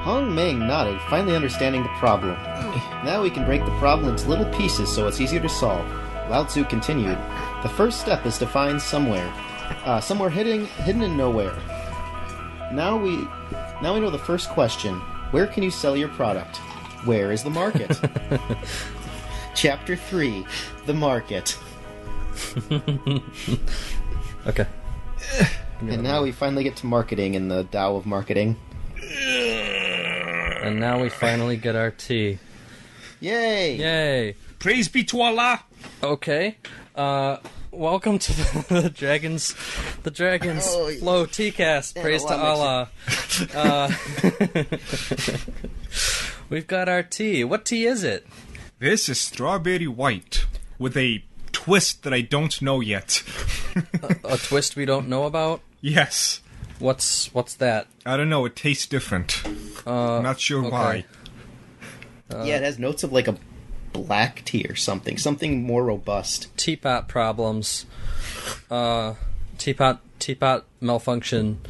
Hong Ming nodded, finally understanding the problem. Now we can break the problem into little pieces so it's easier to solve. Lao Tzu continued, the first step is to find somewhere hidden in nowhere. Now we know the first question. Where can you sell your product? Where is the market? Chapter 3, The Market. Okay. And now we finally get to marketing in the Tao of marketing. And now we finally get our tea. Yay! Yay! Praise be to Allah! Okay. Welcome to the Dragons Flow Teacast. Praise to Allah. We've got our tea. What tea is it? This is strawberry white, with a twist that I don't know yet. A twist we don't know about? Yes. What's that? I don't know, it tastes different. I'm not sure why. Yeah, it has notes of like a black tea or something more robust. Teapot problems. Teapot malfunction.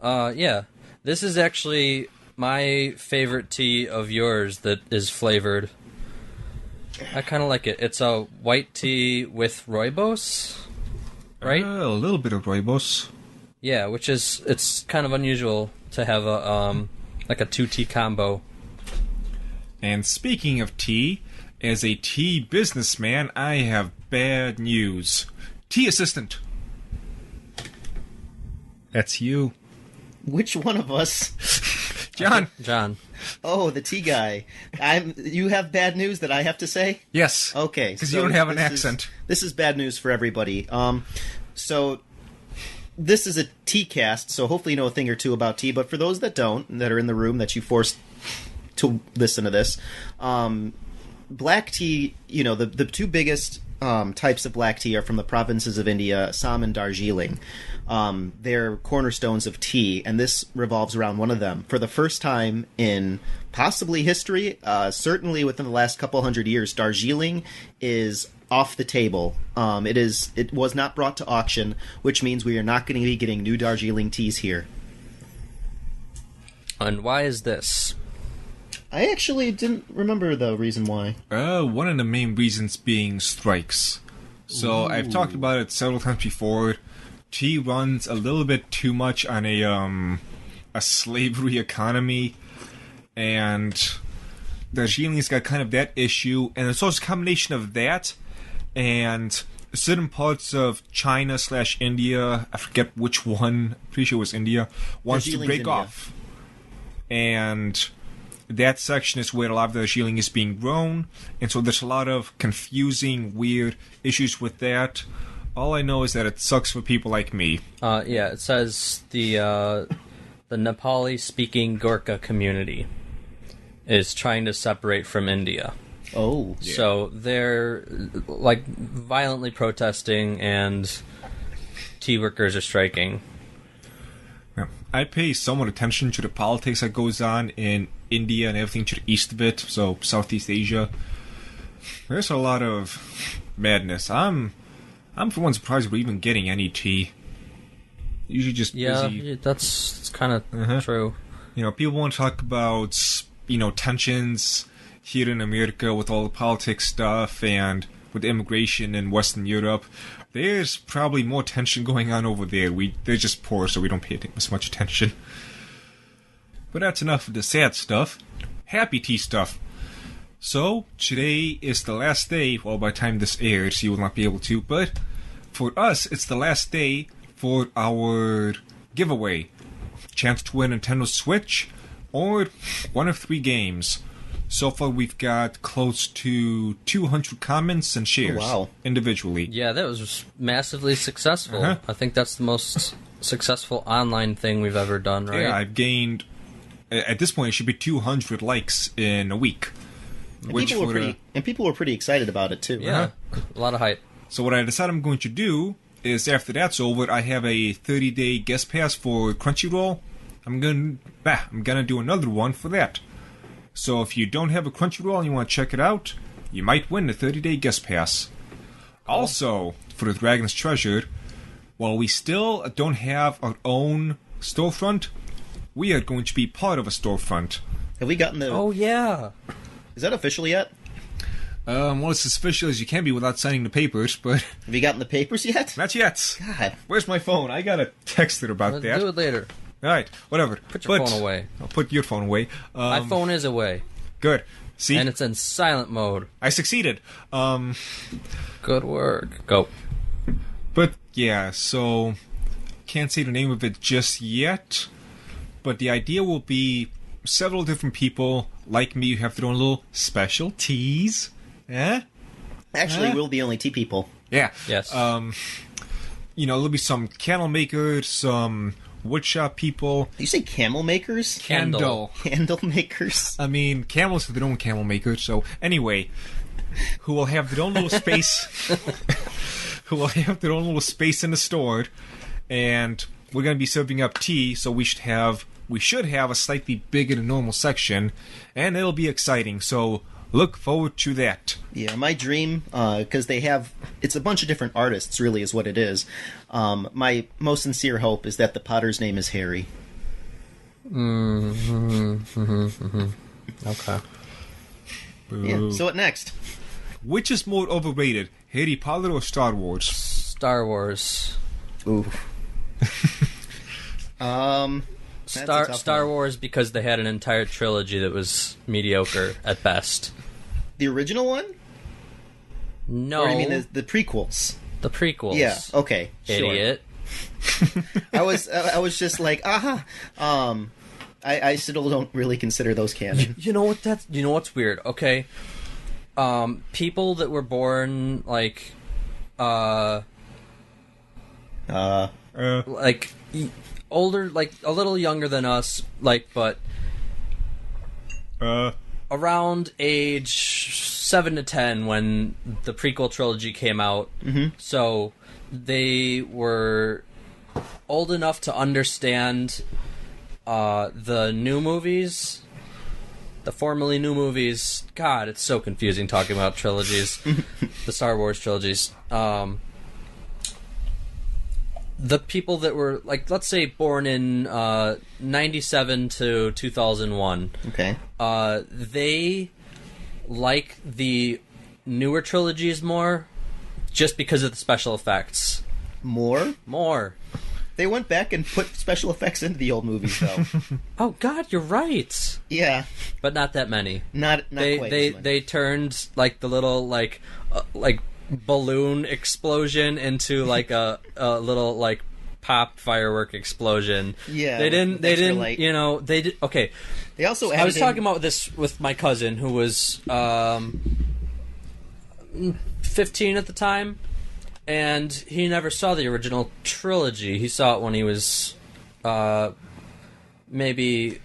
Yeah. This is actually my favorite tea of yours that is flavored. I kind of like it. It's a white tea with rooibos, right? A little bit of rooibos. Yeah, it's kind of unusual to have a like a 2-tea combo. And speaking of tea, as a tea businessman, I have bad news. Tea assistant. That's you. Which one of us? John. Oh, the tea guy. You have bad news that I have to say? Yes. Okay. Because you don't have an accent. This is bad news for everybody. So this is a Teacast, so hopefully you know a thing or two about tea, but for those that don't, and that are in the room that you forced to listen to this, black tea, the two biggest types of black tea are from the provinces of India, Assam and Darjeeling. They're cornerstones of tea, and this revolves around one of them. For the first time in possibly history, certainly within the last couple hundred years, Darjeeling is off the table. It was not brought to auction, which means we are not going to be getting new Darjeeling teas here. And why is this? I actually didn't remember the reason why. One of the main reasons being strikes. So I've talked about it several times before. Tea runs a little bit too much on a slavery economy, and Darjeeling's got kind of that issue, and it's also a combination of that and certain parts of China/India, I forget which one, I'm pretty sure it was India, wants to break off. And that section is where a lot of the Darjeeling is being grown, and so there's a lot of confusing, weird issues with that. All I know is that it sucks for people like me. Yeah, it says the Nepali-speaking Gorkha community is trying to separate from India. Oh. Yeah. So they're, like, violently protesting, and tea workers are striking. Yeah. I pay somewhat attention to the politics that goes on in India and everything to the east of it, so Southeast Asia. There's a lot of madness. I'm for one surprised we're even getting any tea. Usually just busy. Yeah, that's kind of true. People want to talk about, tensions here in America with all the politics stuff and with immigration in Western Europe. There's probably more tension going on over there. They're just poor, so we don't pay as much attention. But that's enough of the sad stuff. Happy tea stuff. So, today is the last day, well, by the time this airs, you will not be able to, but for us, it's the last day for our giveaway. Chance to win a Nintendo Switch, or one of 3 games. So far, we've got close to 200 comments and shares individually. Yeah, that was massively successful. I think that's the most successful online thing we've ever done, right? Yeah, I've gained, at this point, it should be 200 likes in a week. And people were pretty excited about it, too. Yeah, a lot of hype. So what I decided I'm going to do is, after that's over, I have a 30-day guest pass for Crunchyroll. I'm gonna do another one for that. So if you don't have a Crunchyroll and you want to check it out, you might win the 30-day guest pass. Also, for the Dragon's Treasure, while we still don't have our own storefront, we are going to be part of a storefront. Have we gotten the... Oh, yeah. Is that official yet? Well, it's as official as you can be without signing the papers, but... Have you gotten the papers yet? Not yet. God. Where's my phone? I gotta text her about Let's that. do it later. Alright, whatever. Put your phone away. I'll put your phone away. My phone is away. Good. See? And it's in silent mode. I succeeded. Good work. Go. But, yeah, so... Can't say the name of it just yet, but the idea will be several different people, like me, who have their own little specialties. Eh? Actually, we'll be only tea people. Yeah. Yes. There'll be some candle makers, some woodshop people. You say camel makers? Candle. Candle makers? I mean, camels have their own camel makers, so anyway, who will have their own little space. Who will have their own little space in the store, and we're going to be serving up tea, so we should have a slightly bigger than normal section, and it'll be exciting, so look forward to that. Yeah, my dream, because it's a bunch of different artists, really, is what it is. My most sincere hope is that the potter's name is Harry. Okay. Yeah, so what next? Which is more overrated, Harry Potter or Star Wars? Star Wars. Ooh. That's a tough Star one. Wars because they had an entire trilogy that was mediocre at best. The original one? No. Or you mean the prequels? the prequels? Yeah, okay, sure. Idiot. I was just like, aha. I still don't really consider those canon. You know what's weird? Okay. People that were born like older, like a little younger than us, like, but around age 7 to 10 when the prequel trilogy came out. Mm-hmm. So they were old enough to understand the new movies, the formerly new movies. God, it's so confusing talking about trilogies. The Star Wars trilogies. The people that were, like, let's say born in 97 to 2001. Okay. They like the newer trilogies more just because of the special effects. More. They went back and put special effects into the old movies, though. Oh, God, you're right. Yeah. But not that many. Not quite as many. They turned, like, the little, like balloon explosion into, like, a little, like, pop firework explosion. Yeah. They didn't, light. you know, they did, okay. They also I was talking about this with my cousin, who was 15 at the time, and he never saw the original trilogy. He saw it when he was maybe,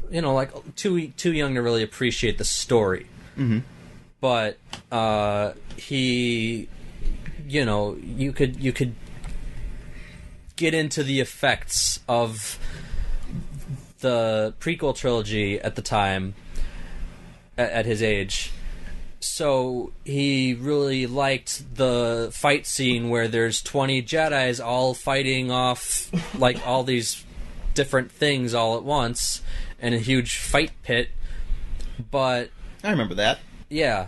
you know, like too young to really appreciate the story. Mm-hmm. But he, you know, you could get into the effects of the prequel trilogy at the time, at his age. So he really liked the fight scene where there's 20 Jedis all fighting off, like, all these different things all at once in a huge fight pit. But I remember that. yeah,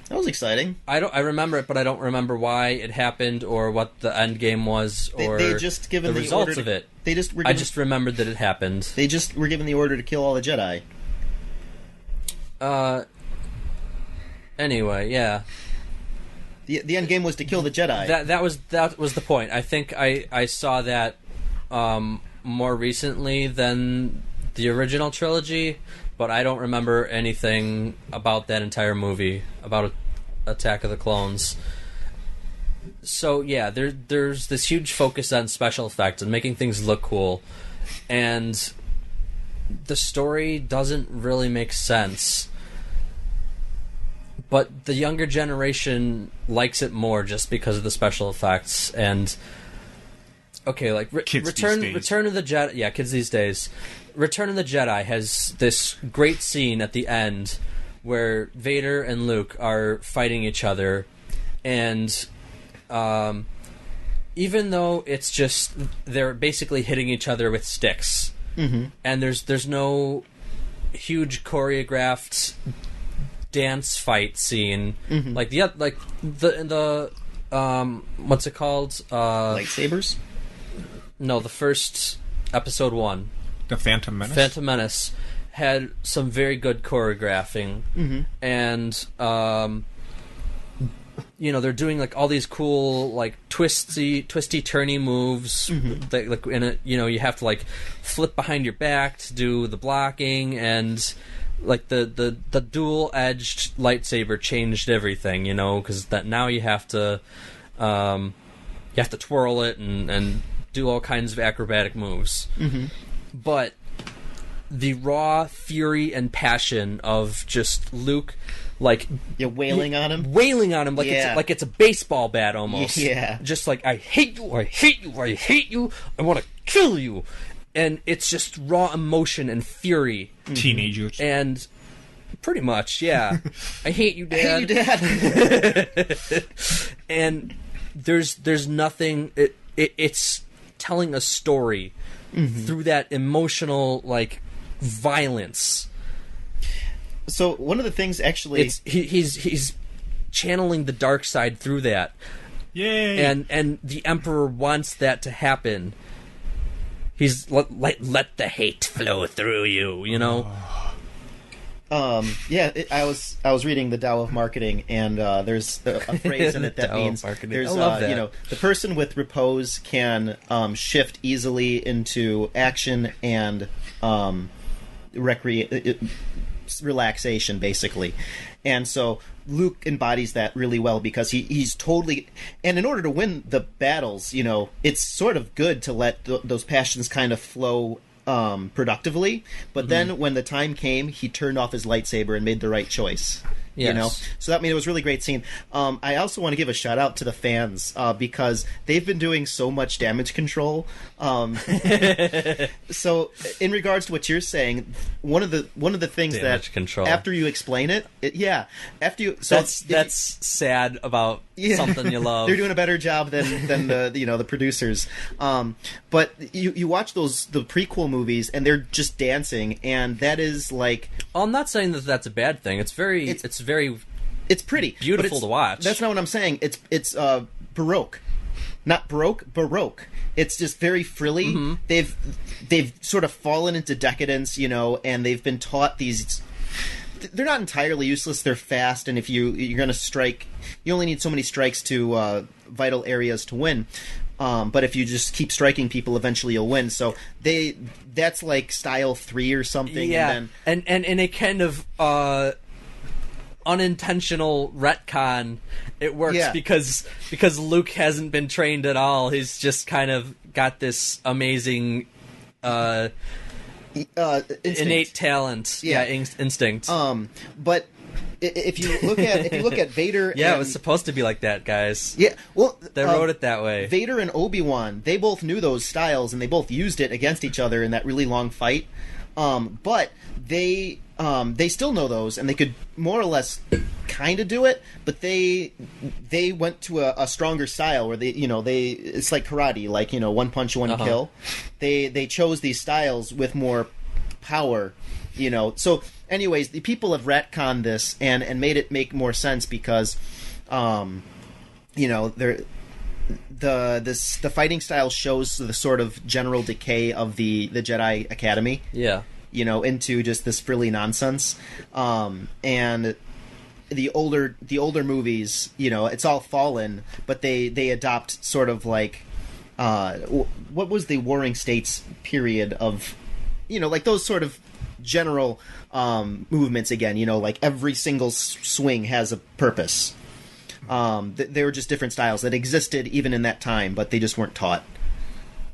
That was exciting. I remember it, but I don't remember why it happened or what the end game was or they just given the the results order of it. They just were I just remembered that it happened. They just were given the order to kill all the Jedi. Anyway, yeah. The end game was to kill the Jedi. That was the point. I think I saw that more recently than the original trilogy, but I don't remember anything about that entire movie, about Attack of the Clones. So yeah, there's this huge focus on special effects and making things look cool, and the story doesn't really make sense. But the younger generation likes it more just because of the special effects. And okay, like Return of the Jedi. Yeah, kids these days. Return of the Jedi has this great scene at the end where Vader and Luke are fighting each other, and even though it's just they're basically hitting each other with sticks, and there's no huge choreographed dance fight scene like the what's it called? Lightsabers? No, the first episode 1. The Phantom Menace? Phantom Menace had some very good choreographing, and they're doing like all these cool like twisty turny moves. That, like in it, you have to like flip behind your back to do the blocking, and like the dual edged lightsaber changed everything. Because that now you have to twirl it and do all kinds of acrobatic moves. But the raw fury and passion of just Luke, like wailing on him like it's a baseball bat almost. Yeah, just like I hate you, I want to kill you, and it's just raw emotion and fury. Teenagers, and pretty much, yeah. I hate you, Dad. I hate you, Dad. And there's nothing. It's telling a story through that emotional like violence. So one of the things actually, he's channeling the dark side through that. Yay! And the Emperor wants that to happen. He's let the hate flow through you. I was reading the Tao of Marketing, and there's a phrase in it that means there's I love that. The person with repose can shift easily into action and relaxation, basically. And so Luke embodies that really well, because he's totally, and in order to win the battles, it's sort of good to let those passions kind of flow productively, but then when the time came, he turned off his lightsaber and made the right choice. Yes. So that it was a really great scene. I also want to give a shout out to the fans, because they've been doing so much damage control. So in regards to what you're saying, one of the things damage that control. After you explain it, after you, so that's sad about something you love. They're doing a better job than the producers. But you watch the prequel movies, and they're just dancing, and that is like. I'm not saying that that's a bad thing. It's very pretty, beautiful to watch. That's not what I'm saying. It's Baroque, not Baroque. It's just very frilly. They've sort of fallen into decadence, and they've been taught these. They're not entirely useless. They're fast, and if you're going to strike, you only need so many strikes to vital areas to win. But if you just keep striking people, eventually you'll win. So that's like style 3 or something. Yeah, and a kind of unintentional retcon, it works because Luke hasn't been trained at all. He's just kind of got this amazing innate talent, instinct. But if you look at Vader, it was supposed to be like that, guys. Yeah, well, they wrote it that way. Vader and Obi-Wan, they both knew those styles, and they both used it against each other in that really long fight. But they still know those, and they could more or less kind of do it. But they went to a stronger style where it's like karate, like one punch, one kill. They chose these styles with more power, So, anyways, the people have retconned this and made it make more sense because, the fighting style shows the sort of general decay of the Jedi Academy. Yeah. Into just this frilly nonsense. And the older movies, it's all fallen, but they adopt sort of like what was the Warring States period of, like those sort of general movements again. Like every single swing has a purpose. They were just different styles that existed even in that time, but they just weren't taught.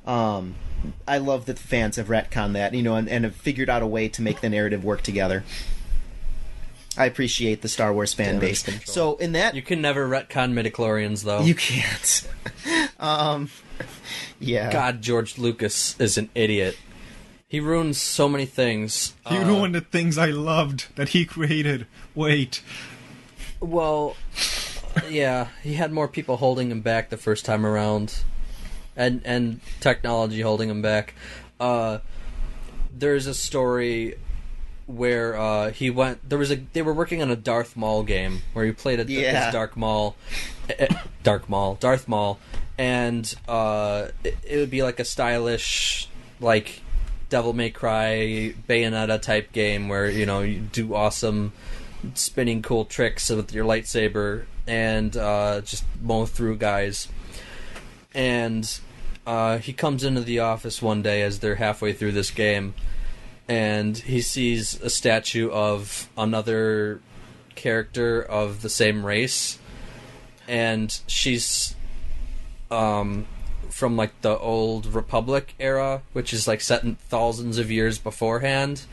I love that the fans have retconned that, and have figured out a way to make the narrative work together. I appreciate the Star Wars fan base. So in that, you can never retcon midichlorians, though. You can't. Yeah. God, George Lucas is an idiot. He ruins so many things. He ruined the things I loved that he created. Wait. Well, yeah, he had more people holding him back the first time around. and technology holding him back. There's a story where they were working on a Darth Maul game where he played as Darth Maul, and it would be like a stylish, like Devil May Cry, Bayonetta type game where you do awesome spinning cool tricks with your lightsaber and just mow through guys. And he comes into the office one day as they're halfway through this game, and he sees a statue of another character of the same race, and she's from like the old Republic era, which is like set in thousands of years beforehand.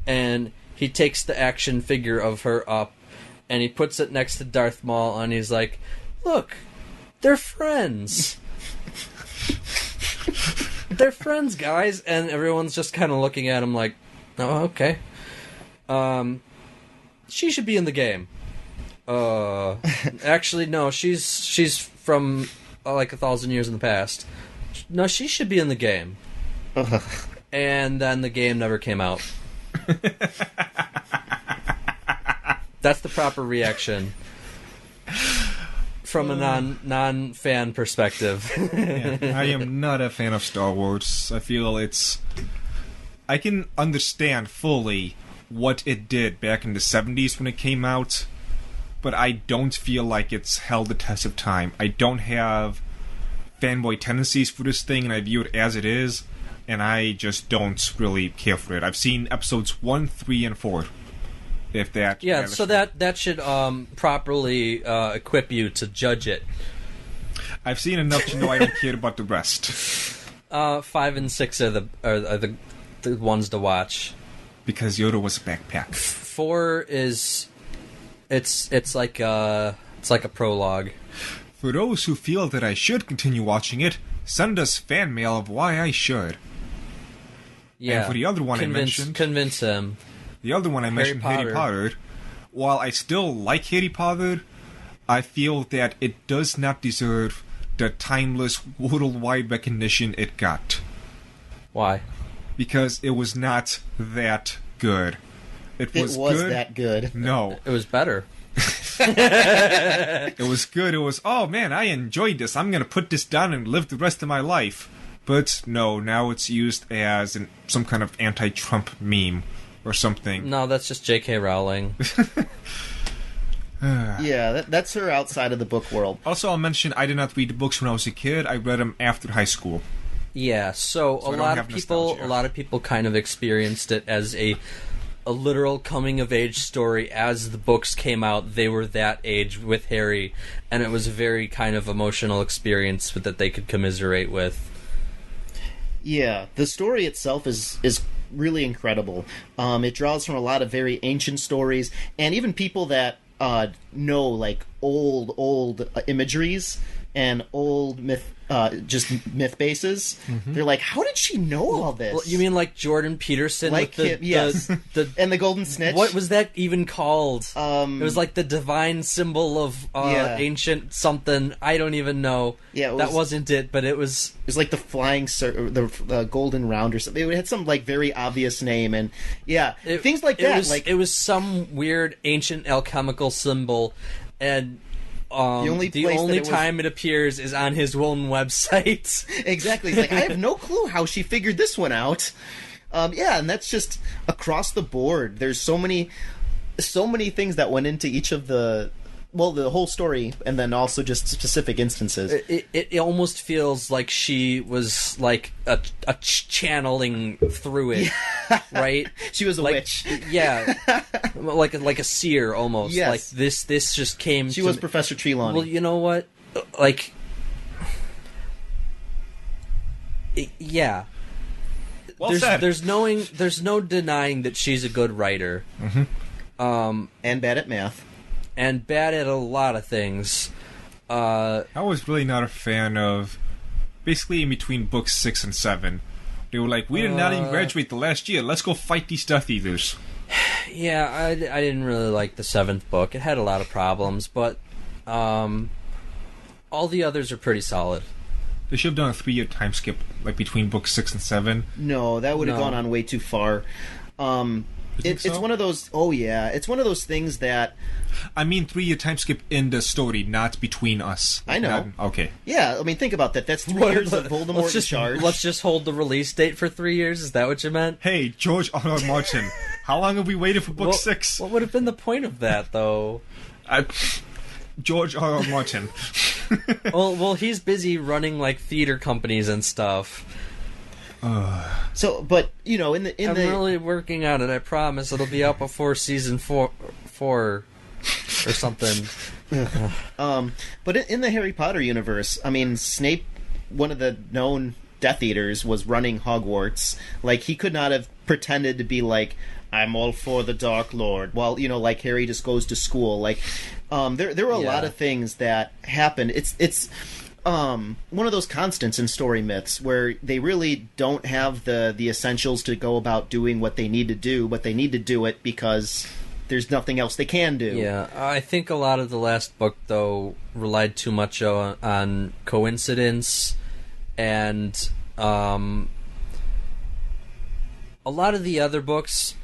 And he takes the action figure of her up and he puts it next to Darth Maul, and he's like, "Look, they're friends." They're friends, guys. And everyone's just kind of looking at him like, "Oh, okay. She should be in the game." Actually, no, she's from like 1,000 years in the past. No, she should be in the game. And then the game never came out. That's the proper reaction from a non-fan perspective. Yeah, I am not a fan of Star Wars. I feel I can understand fully what it did back in the 70s when it came out, but I don't feel like it's held the test of time. I don't have fanboy tendencies for this thing, and I view it as it is, and I just don't really care for it. I've seen episodes 1, 3, and 4. If that... Yeah, so that should properly equip you to judge it. I've seen enough to know I don't care about the rest. 5 and 6 are the ones to watch. Because Yoda was a backpack. 4 is... It's like a prologue. For those who feel that I should continue watching it, send us fan mail of why I should. Yeah. And for the other one I mentioned... Convince him. The other one I mentioned, Harry Potter. While I still like Harry Potter, I feel that it does not deserve the timeless worldwide recognition it got. Why? Because it was not that good. It was good. That good. No. It was better. It was good. It was, oh man, I enjoyed this. I'm going to put this down and live the rest of my life. But no, now it's used as some kind of anti-Trump meme or something. No, that's just J.K. Rowling. Yeah, that's her outside of the book world. Also, I'll mention I did not read the books when I was a kid. I read them after high school. Yeah, so a lot of people kind of experienced it as a literal coming of age story. As the books came out, they were that age with Harry, and it was a very kind of emotional experience that they could commiserate with. Yeah, the story itself is really incredible. It draws from a lot of very ancient stories, and even people that know like old imageries and old myth bases. Mm-hmm. They're like, how did she know all this? Well, you mean like Jordan Peterson? Like him, yes. And the Golden Snitch. What was that even called? It was like the divine symbol of ancient something. I don't even know. Yeah, that wasn't it, but it was... It was like the flying... the golden round or something. It had some like very obvious name, and things like that. It was some weird ancient alchemical symbol, and... the only time it appears is on his own website. Exactly. He's like, I have no clue how she figured this one out. And that's just across the board. There's so many things that went into each of the whole story, and then also just specific instances. It almost feels like she was like a channeling through it, right? She was a witch. Yeah, like a seer almost. Yes. Like this just came. She was Professor Trelawney. Well, you know what? Like, yeah. Well said. There's no denying that she's a good writer. Mm-hmm. And bad at math. And bad at a lot of things. I was really not a fan of... Basically, in between books 6 and 7. They were like, we did not even graduate the last year. Let's go fight these Death Eaters. Yeah, I didn't really like the 7th book. It had a lot of problems, but all the others are pretty solid. They should have done a 3-year time skip, like between books 6 and 7. No, that would have gone on way too far. It's one of those. Oh yeah, it's one of those things that. I mean, 3-year time skip in the story, not between us. I know. Okay. Yeah, I mean, think about that. That's 3 years of Voldemort in charge. Let's just hold the release date for 3 years. Is that what you meant? Hey, George R.R. Martin, how long have we waited for book 6? What would have been the point of that, though? George R.R. Martin. well, he's busy running like theater companies and stuff. So, but you know, I'm really working on it. I promise it'll be out before season 4 or something. But in the Harry Potter universe, I mean, Snape, one of the known Death Eaters, was running Hogwarts. Like, he could not have pretended to be like, I'm all for the Dark Lord, while, you know, like, Harry just goes to school. Like, there were a lot of things that happened. It's one of those constants in story myths where they really don't have the essentials to go about doing what they need to do, but they need to do it because there's nothing else they can do. Yeah, I think a lot of the last book, though, relied too much on coincidence, and a lot of the other books...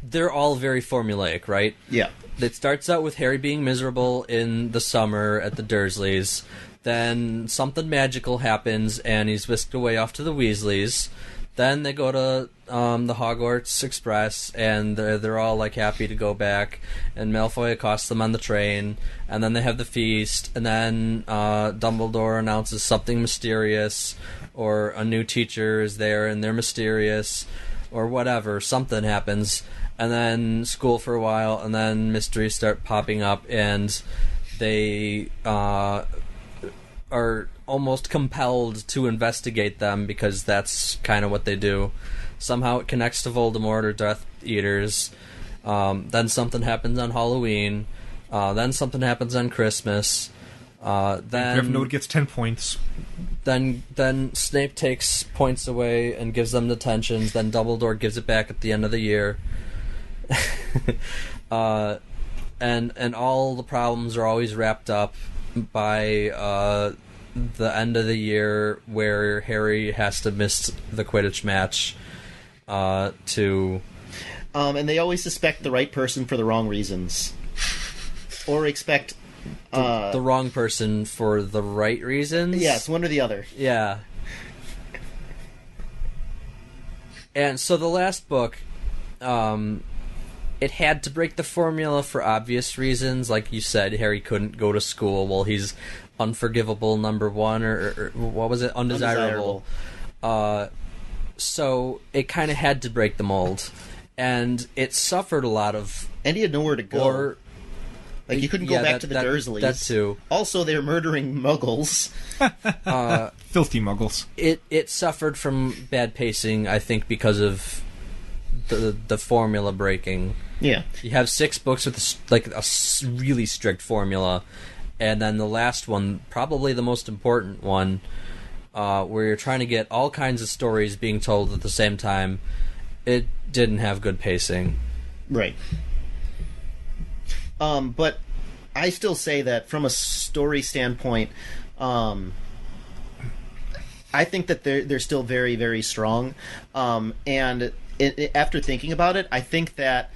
they're all very formulaic, right? Yeah. It starts out with Harry being miserable in the summer at the Dursleys. Then something magical happens, and he's whisked away off to the Weasleys. Then they go to the Hogwarts Express, and they're all like happy to go back. And Malfoy accosts them on the train, and then they have the feast. And then Dumbledore announces something mysterious, or a new teacher is there, and they're mysterious, or whatever. Something happens. And then school for a while, and then mysteries start popping up, and they are almost compelled to investigate them because that's kind of what they do. Somehow it connects to Voldemort or Death Eaters. Then something happens on Halloween. Then something happens on Christmas. Then Gryffindor gets 10 points. Then Snape takes points away and gives them detentions. Then Dumbledore gives it back at the end of the year. And all the problems are always wrapped up by the end of the year where Harry has to miss the Quidditch match to... and they always suspect the right person for the wrong reasons. Or expect... the wrong person for the right reasons? Yes, one or the other. Yeah. And so the last book... it had to break the formula for obvious reasons. Like you said, Harry couldn't go to school. Well, he's unforgivable, number 1, or what was it? Undesirable. So it kind of had to break the mold. And it suffered a lot of... And he had nowhere to go. Like, you couldn't go back to the Dursleys. That too. Also, they're murdering muggles. Filthy muggles. It suffered from bad pacing, I think, because of the formula breaking. Yeah. You have 6 books with a really strict formula, and then the last one, probably the most important one, where you're trying to get all kinds of stories being told at the same time. It didn't have good pacing. Right. But I still say that from a story standpoint, I think that they're still very, very strong. And after thinking about it, I think that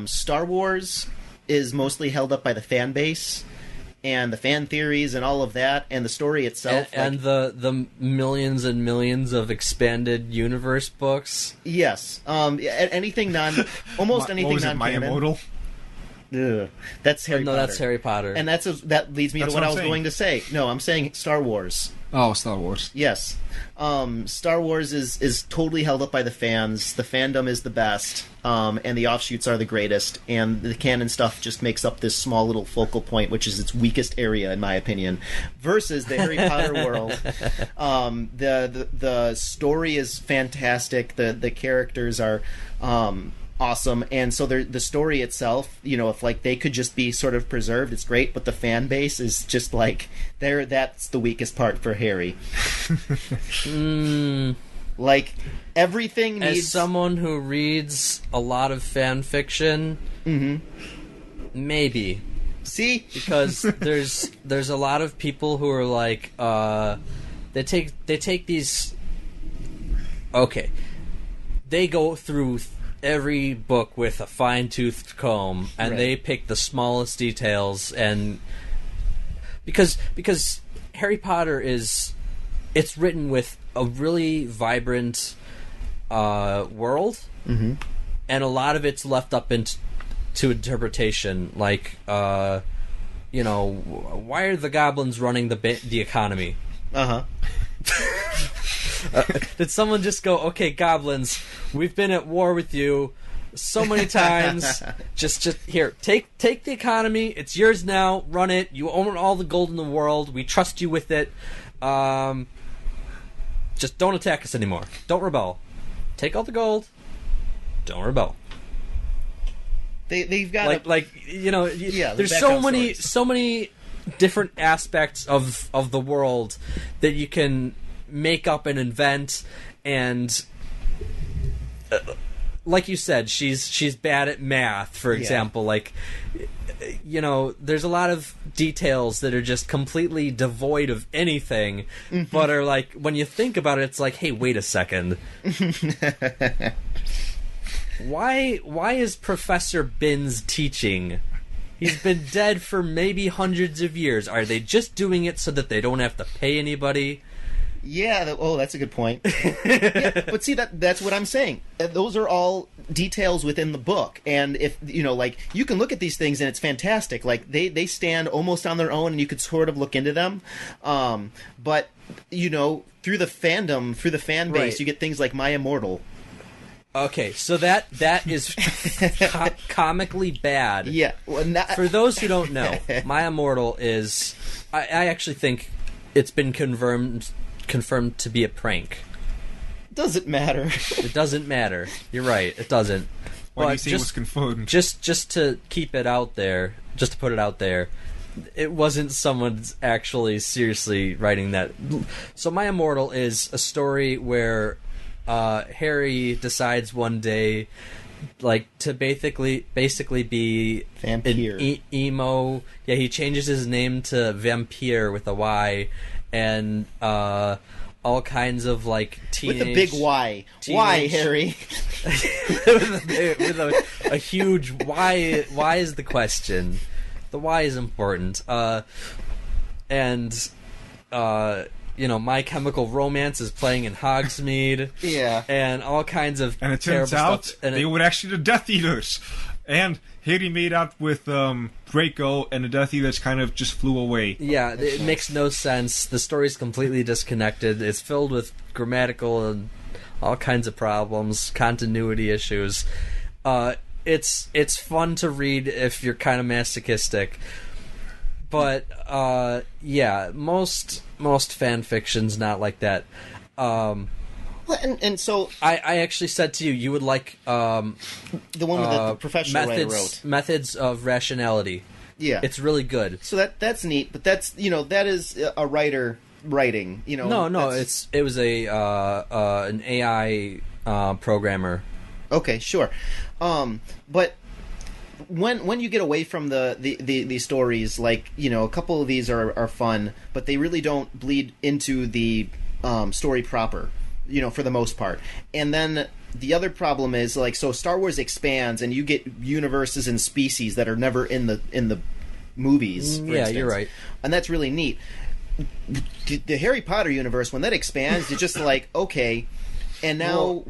Star Wars is mostly held up by the fan base and the fan theories and all of that, and the story itself. And the millions and millions of expanded universe books. Yes. Anything almost anything non-canon. Ugh. That's Harry Potter. No, that's Harry Potter. And that leads me to what I was going to say. No, I'm saying Star Wars. Oh, Star Wars. Yes. Star Wars is totally held up by the fans. The fandom is the best, and the offshoots are the greatest, and the canon stuff just makes up this small little focal point, which is its weakest area, in my opinion, versus the Harry Potter world. The story is fantastic. The characters are... awesome, and so the story itself, you know, if like they could just be sort of preserved, it's great, but the fan base is just like that's the weakest part for Harry. Like everything needs... As someone who reads a lot of fan fiction, maybe See? Because there's a lot of people who are like they take these. Okay, they go through every book with a fine-toothed comb, and Right. they pick the smallest details, and because Harry Potter it's written with a really vibrant world, and a lot of it's left up to interpretation. Like, why are the goblins running the economy? Uh-huh. Did someone just go, okay, goblins, we've been at war with you so many times. just here, take the economy. It's yours now. Run it. You own all the gold in the world. We trust you with it. Just don't attack us anymore. Don't rebel. Take all the gold. Don't rebel. They've got there's the so background many stories. different aspects of the world that you can make up and invent, and like you said, she's bad at math, for example. Like, there's a lot of details that are just completely devoid of anything, but are like, when you think about it, it's like, hey, wait a second. Why is Professor Binns teaching? He's been dead for maybe hundreds of years. Are they just doing it so that they don't have to pay anybody? Yeah, that's a good point. Yeah, but see, that's what I'm saying. Those are all details within the book, and if you can look at these things and it's fantastic. Like they stand almost on their own, and you could sort of look into them. But through the fandom, through the fan base, Right. you get things like My Immortal. Okay, so that is comically bad. Yeah, well, For those who don't know, My Immortal is... I actually think it's been confirmed to be a prank. doesn't matter. It doesn't matter. You're right, it doesn't. Why do you But say it was confirmed? Just to keep it out there, just to put it out there, it wasn't someone's actually seriously writing that. So My Immortal is a story where Harry decides one day, like, to basically be Vampire. an emo. Yeah, he changes his name to Vampire with a Y, and all kinds of like teenage With a big Y. Why, Harry? with a huge why. Why is the question? The why is important. My Chemical Romance is playing in Hogsmeade. Yeah. And all kinds of And it terrible turns out stuff. And they were actually the Death Eaters. And Harry made out with Draco, and the Death Eaters kind of just flew away. yeah, it makes no sense. The story's completely disconnected. It's filled with grammatical and all kinds of problems, continuity issues. It's fun to read if you're kind of masochistic. But most fan fiction's not like that. And so I actually said to you, you would like the one with the professional writer wrote. Methods of Rationality. Yeah. It's really good. So that's neat, but that's that is a writer writing. No, it was an AI programmer. Okay, sure. But when you get away from the stories, like a couple of these are fun, but they really don't bleed into the story proper. For the most part. And then the other problem is, like, so Star Wars expands and you get universes and species that are never in the movies, for instance. You're right. And that's really neat. The Harry Potter universe, when that expands, it's just like, okay, and now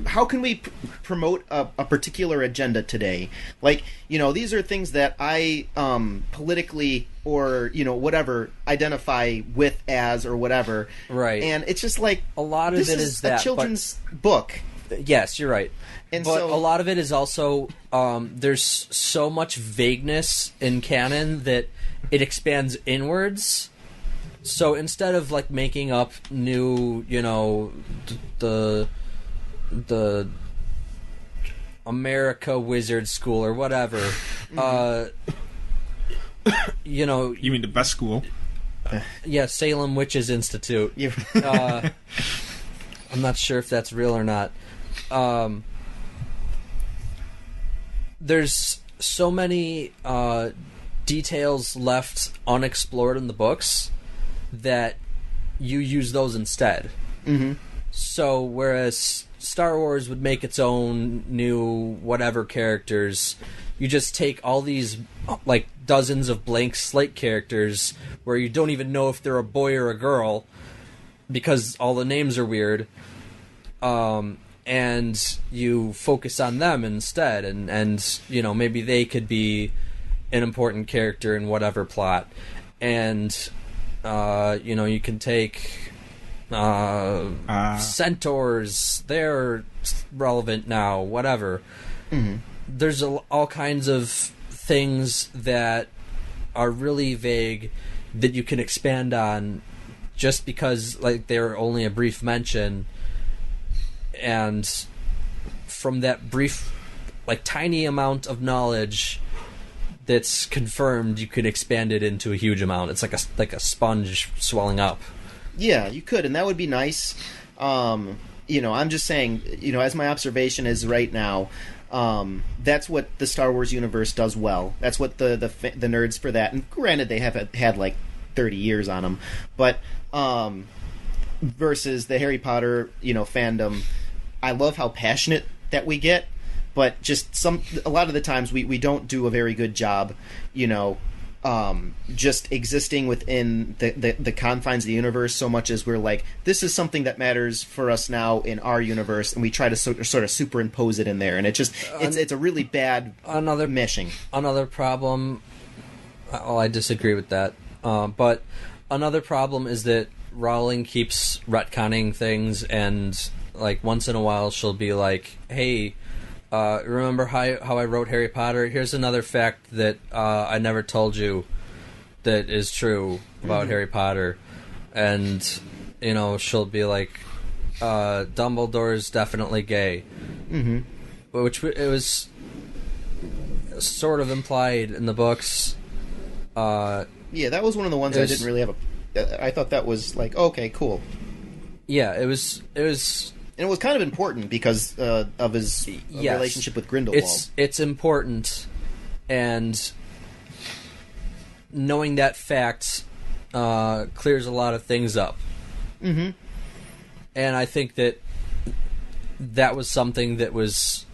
how can we promote a particular agenda today? Like, these are things that I politically or whatever identify with as or whatever, Right. And it's just like A lot of this it is that, a children's book. Yes, you're right. And but so- a lot of it is also there's so much vagueness in canon that it expands inwards. So instead of like making up new, the America Wizard School or whatever, You mean the best school? yeah, Salem Witches Institute. I'm not sure if that's real or not. There's so many details left unexplored in the books that you use those instead. Mm-hmm. So whereas Star Wars would make its own new whatever characters, you just take all these like dozens of blank slate characters where you don't even know if they're a boy or a girl because all the names are weird, and you focus on them instead, and you know, maybe they could be an important character in whatever plot, and you know, you can take centaurs, they're relevant now, whatever. Mm-hmm. There's all kinds of things that are really vague that you can expand on just because like they're only a brief mention, and from that brief, like tiny amount of knowledge that's confirmed, you could expand it into a huge amount. It's like a sponge swelling up. Yeah, you could, and that would be nice. You know, I'm just saying, you know, as my observation is right now, that's what the Star Wars universe does well. That's what the nerds for that, and granted they have had like 30 years on them, but versus the Harry Potter, you know, fandom, I love how passionate that we get, but just a lot of the times we don't do a very good job, you know, just existing within the confines of the universe so much as we're like, this is something that matters for us now in our universe, and we try to sort of superimpose it in there, and it's a really bad meshing. Another problem, I disagree with that, but another problem is that Rowling keeps retconning things, and like once in a while she'll be like, hey, remember how I wrote Harry Potter? Here's another fact that I never told you that is true about Harry Potter. And, you know, she'll be like, Dumbledore's definitely gay. Mm-hmm. Which it was sort of implied in the books. Yeah, that was one of the ones I didn't really have I thought that was like, okay, cool. Yeah, it was... And it was kind of important because of his relationship with Grindelwald. It's important, and knowing that fact clears a lot of things up. Mm-hmm. And I think that was something that was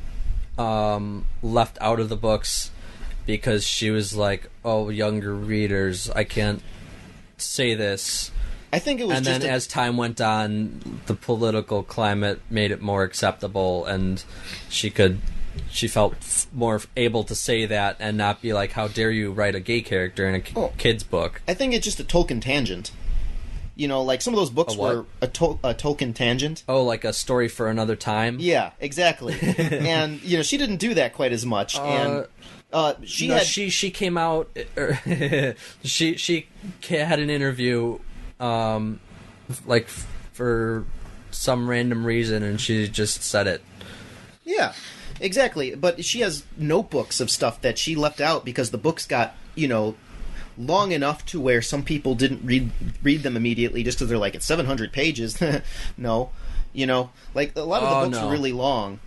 left out of the books because she was like, oh, younger readers, I can't say this. I think it was, and then as time went on, the political climate made it more acceptable, and she felt more able to say that and not be like, how dare you write a gay character in a kid's book. I think it's just a Tolkien tangent. You know, like some of those books were a Tolkien tangent. Oh, like a story for another time? Yeah, exactly. And, you know, she didn't do that quite as much. And she came out... she had an interview... like for some random reason, and she just said it. Yeah, exactly. But she has notebooks of stuff that she left out because the books got, you know, long enough to where some people didn't read them immediately just because they're like, it's 700 pages. No. You know, like a lot of the books were really long.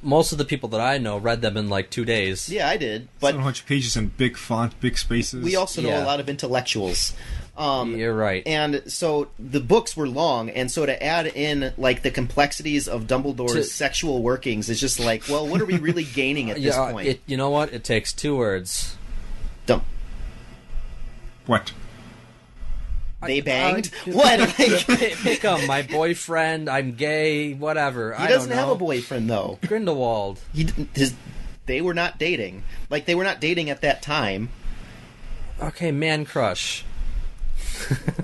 Most of the people that I know read them in like 2 days. Yeah, I did. But 700 pages in big font, big spaces. We also know a lot of intellectuals. You're right. And so the books were long, and so to add in like the complexities of Dumbledore's sexual workings is just like, well, what are we really gaining at this point? You know what? It takes 2 words. What? They banged? What? Like, pick them. My boyfriend, I'm gay, whatever. He doesn't have a boyfriend, though. Grindelwald. They were not dating. Like, they were not dating at that time. Okay, man crush.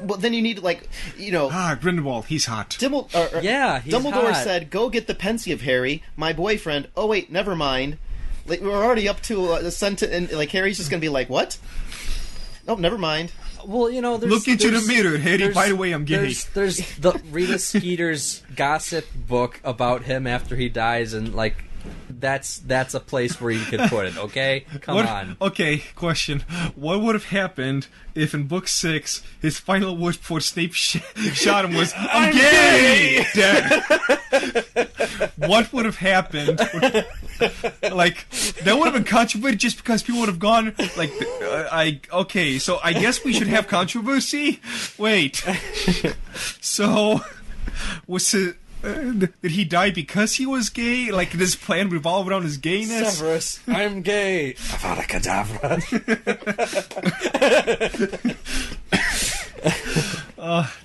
Well, then you need, like, you know... Grindelwald, he's hot. He's Dumbledore hot. said, go get the Pensieve, Harry. My boyfriend... Oh, wait, never mind. Like, we're already up to a sentence, and, like, Harry's just gonna be like, what? Oh, never mind. Well, you know, look into the mirror, Harry. By the way, I'm gay. There's the Rita Skeeter's gossip book about him after he dies, and like that's a place where you could put it. Okay, come on. Okay, question: what would have happened if in book 6 his final words before Snape shot him was "I'm gay"? Dead. What would have happened? Like, that would have been controversial just because people would have gone, like, okay, so I guess we should have controversy? Wait. So, was it... did he die because he was gay? Like, did his plan revolve around his gayness? Severus, I'm gay. Avada Kedavra.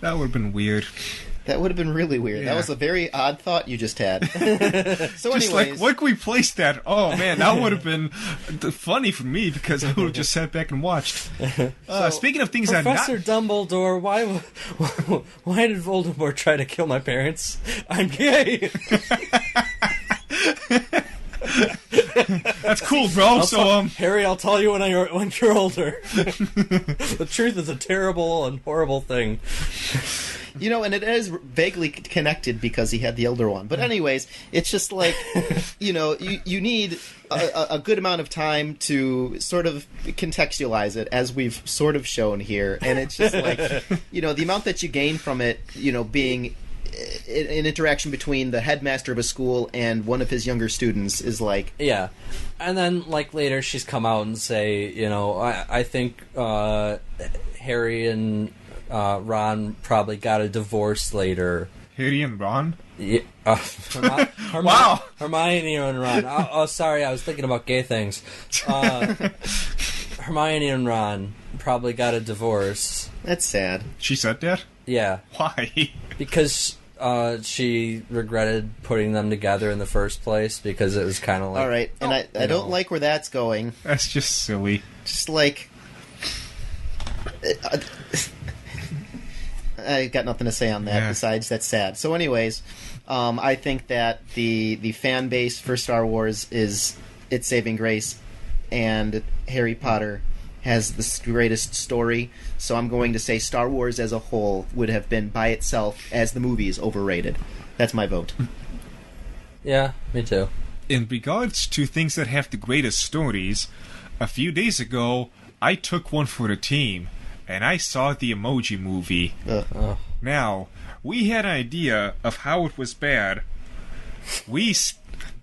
That would have been weird. That would have been really weird. Yeah. That was a very odd thought you just had. So Just anyways, like, where can we place that? Oh, man, that would have been funny for me because I would have just sat back and watched. Speaking of things Professor Dumbledore, why did Voldemort try to kill my parents? I'm gay. That's cool, bro. Harry, I'll tell you when you're older. The truth is a terrible and horrible thing. you know, and it is vaguely connected because he had the elder one. But anyways, it's just like, you know, you need a good amount of time to sort of contextualize it, as we've sort of shown here. And it's just like, you know, the amount that you gain from it, you know, being an interaction between the headmaster of a school and one of his younger students is like... Yeah. And then, like, later she's come out and say, you know, I think Harry and Ron probably got a divorce later. Harry and Ron? Yeah, Wow. Hermione and Ron. Oh, sorry, I was thinking about gay things. Hermione and Ron probably got a divorce. That's sad. She said that? Yeah. Why? Because she regretted putting them together in the first place, because it was kind of like... All right, and I don't like where that's going. That's just silly. Just like... I got nothing to say on that besides that's sad. So anyways, I think that the fan base for Star Wars is its saving grace, and Harry Potter has the greatest story. So I'm going to say Star Wars as a whole would have been by itself, as the movies, overrated. That's my vote. Yeah, me too. In regards to things that have the greatest stories, a few days ago, I took one for the team, and I saw the Emoji movie. Now, we had an idea of how it was bad. We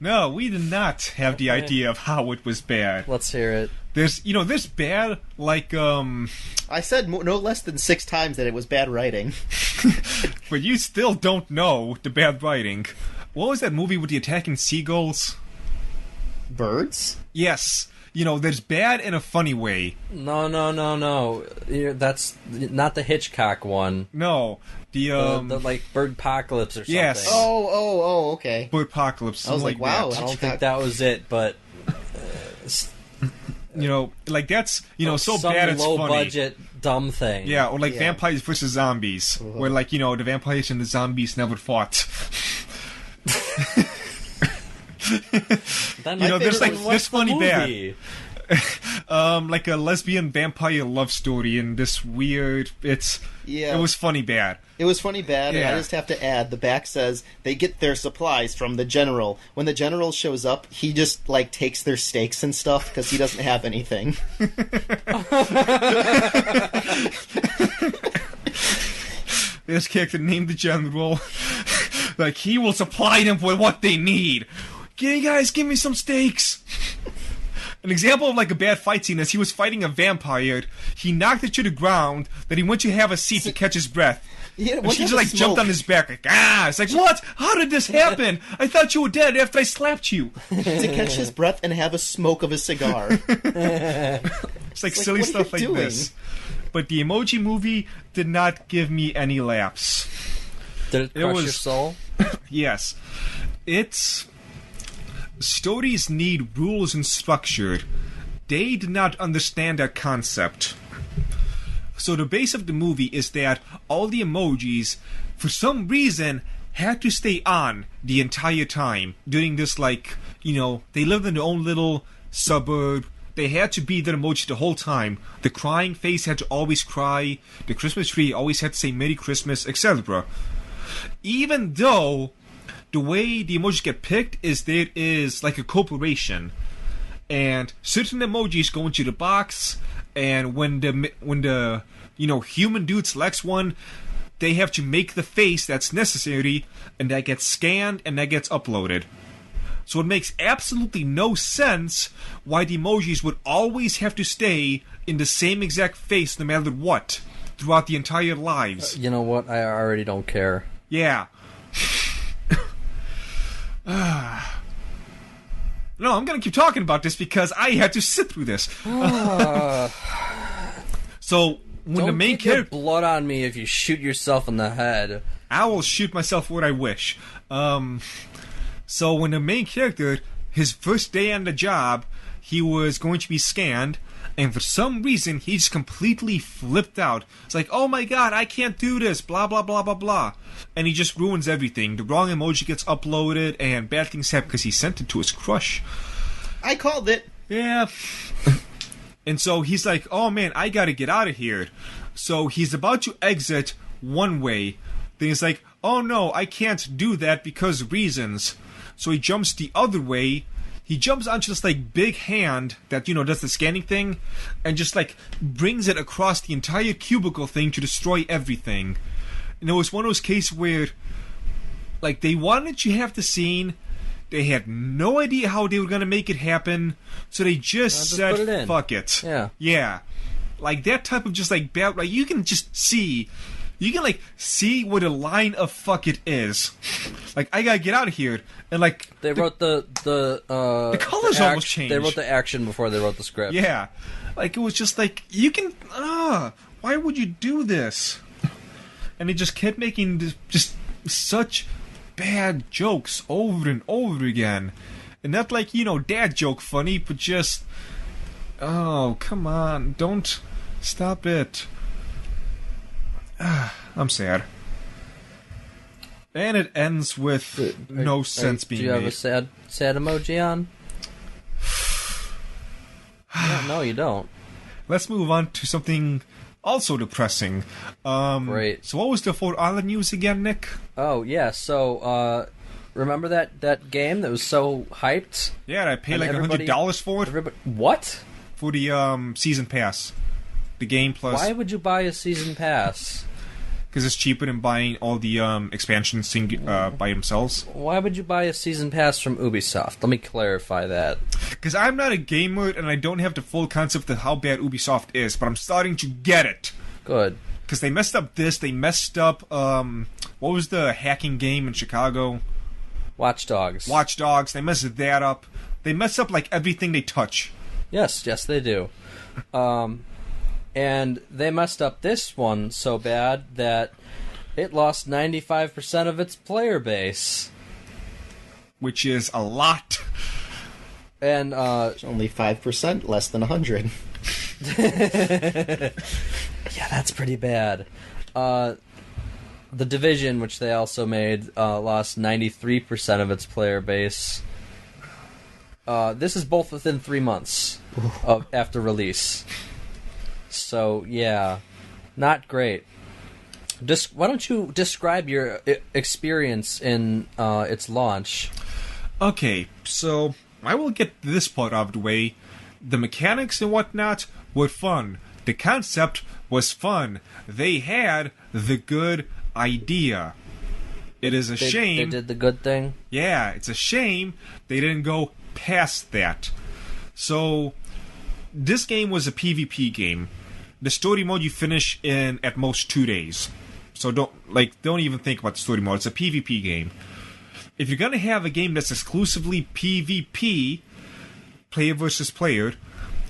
did not have the idea of how it was bad. Let's hear it. There's bad, like, I said no less than 6 times that it was bad writing. but you still don't know the bad writing. What was that movie with the attacking seagulls? Birds? Yes. You know, there's bad in a funny way. No. That's not the Hitchcock one. No. The like Birdpocalypse or something. Yes. Oh, okay. Birdpocalypse. I was like, wow. I don't think that was it, but... you know, like that's, you know, so some bad it's funny. low-budget, dumb thing. Yeah, or like vampires versus zombies, where, like, you know, the vampires and the zombies never fought. Then you know, there's like this funny movie? bad. Like a lesbian vampire love story and this weird. It was funny bad. It was funny bad, and Yeah. I just have to add, the back says they get their supplies from the general. When the general shows up, he just, like, takes their steaks and stuff because he doesn't have anything. This character named the general. Like, he will supply them with what they need. Hey guys, give me some steaks. An example of, like, a bad fight scene is he was fighting a vampire. He knocked it to the ground. Then he went to have a seat to catch his breath. Yeah, And she just, like, jumped on his back. Like, It's like, what? How did this happen? I thought you were dead after I slapped you. To catch his breath and have a smoke of a cigar. It's like silly what are you stuff like doing? this. But the Emoji movie did not give me any laughs. Did it crush your soul? Yes. Stories need rules and structure. They did not understand that concept. So the base of the movie is that all the emojis, for some reason, had to stay on the entire time during this, like, you know, they lived in their own little suburb. They had to be the emoji the whole time. The crying face had to always cry. The Christmas tree always had to say Merry Christmas, etc. Even though the way the emojis get picked is there is like a corporation, and certain emojis go into the box, and when the you know, human dude selects one, they have to make the face that's necessary, and that gets scanned and that gets uploaded. So it makes absolutely no sense why the emojis would always have to stay in the same exact face no matter what throughout the entire lives. You know what? I already don't care. Yeah. No, I'm going to keep talking about this because I had to sit through this. So, when the main character... Don't blood on me if you shoot yourself in the head. I will shoot myself where I wish. So, when the main character, his first day on the job, he was going to be scanned, and for some reason, he just completely flipped out. It's like, oh my god, I can't do this, blah, blah, blah, blah, blah. And he just ruins everything. The wrong emoji gets uploaded, and bad things happen because he sent it to his crush. I called it. Yeah. And so he's like, oh man, I gotta get out of here. So he's about to exit one way. Then he's like, oh no, I can't do that because reasons. So he jumps the other way. He jumps onto this like big hand that, you know, does the scanning thing, and just like brings it across the entire cubicle thing to destroy everything. And it was one of those cases where, like, they wanted to have the scene, they had no idea how they were gonna make it happen, so they just said, fuck it. Yeah. Yeah. Like that type of just like bad, like you can just see, you can like see what a line of fuck it is. Like, I gotta get out of here. And like they wrote the colors almost changed. They wrote the action before they wrote the script. Yeah. Like it was just like, you can why would you do this? And he just kept making this, just such bad jokes over and over again. And not like, you know, dad joke funny, but just, oh, come on, don't stop it. I'm sad. And it ends with no sense being made. Do you have a sad emoji on? No, you don't. Let's move on to something also depressing. Great. So what was the For Honor news again, Nick? Oh, yeah, so, remember that game that was so hyped? Yeah, I paid like $100 for it. What? For the season pass. The game plus... Why would you buy a season pass? Because it's cheaper than buying all the expansions by themselves. Why would you buy a season pass from Ubisoft? Let me clarify that. Because I'm not a gamer and I don't have the full concept of how bad Ubisoft is, but I'm starting to get it. Good. Because they messed up this, they messed up, what was the hacking game in Chicago? Watch Dogs. They messed that up. They mess up like everything they touch. Yes, they do. And they messed up this one so bad that it lost 95% of its player base. Which is a lot. And, It's only 5%, less than 100. Yeah, that's pretty bad. The Division, which they also made, lost 93% of its player base. This is both within 3 months after release. So, yeah, not great. Why don't you describe your experience in its launch? Okay, so I will get this part out of the way. The mechanics and whatnot were fun. The concept was fun. They had the good idea. It is a shame. They did the good thing? Yeah, it's a shame they didn't go past that. So, this game was a PvP game. The story mode you finish in at most 2 days. So don't even think about the story mode. It's a PvP game. If you're gonna have a game that's exclusively PvP, player versus player,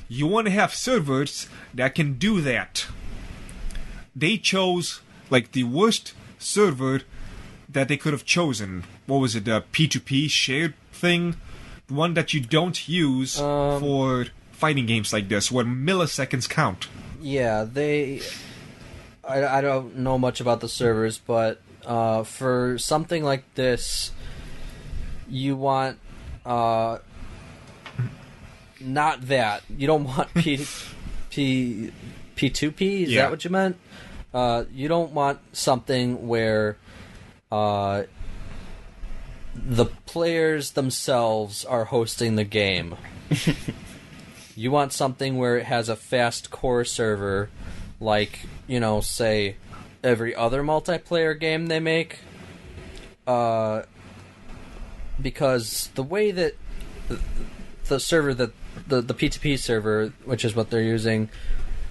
you want to have servers that can do that. They chose like the worst server that they could have chosen. What was it? The P2P shared thing? The one that you don't use for fighting games like this, where milliseconds count. Yeah, I don't know much about the servers, but for something like this, you want not that. You don't want P2P. Is that what you meant? You don't want something where the players themselves are hosting the game. You want something where it has a fast core server, like, you know, say, every other multiplayer game they make. because the way that the server that the P2P server, which is what they're using,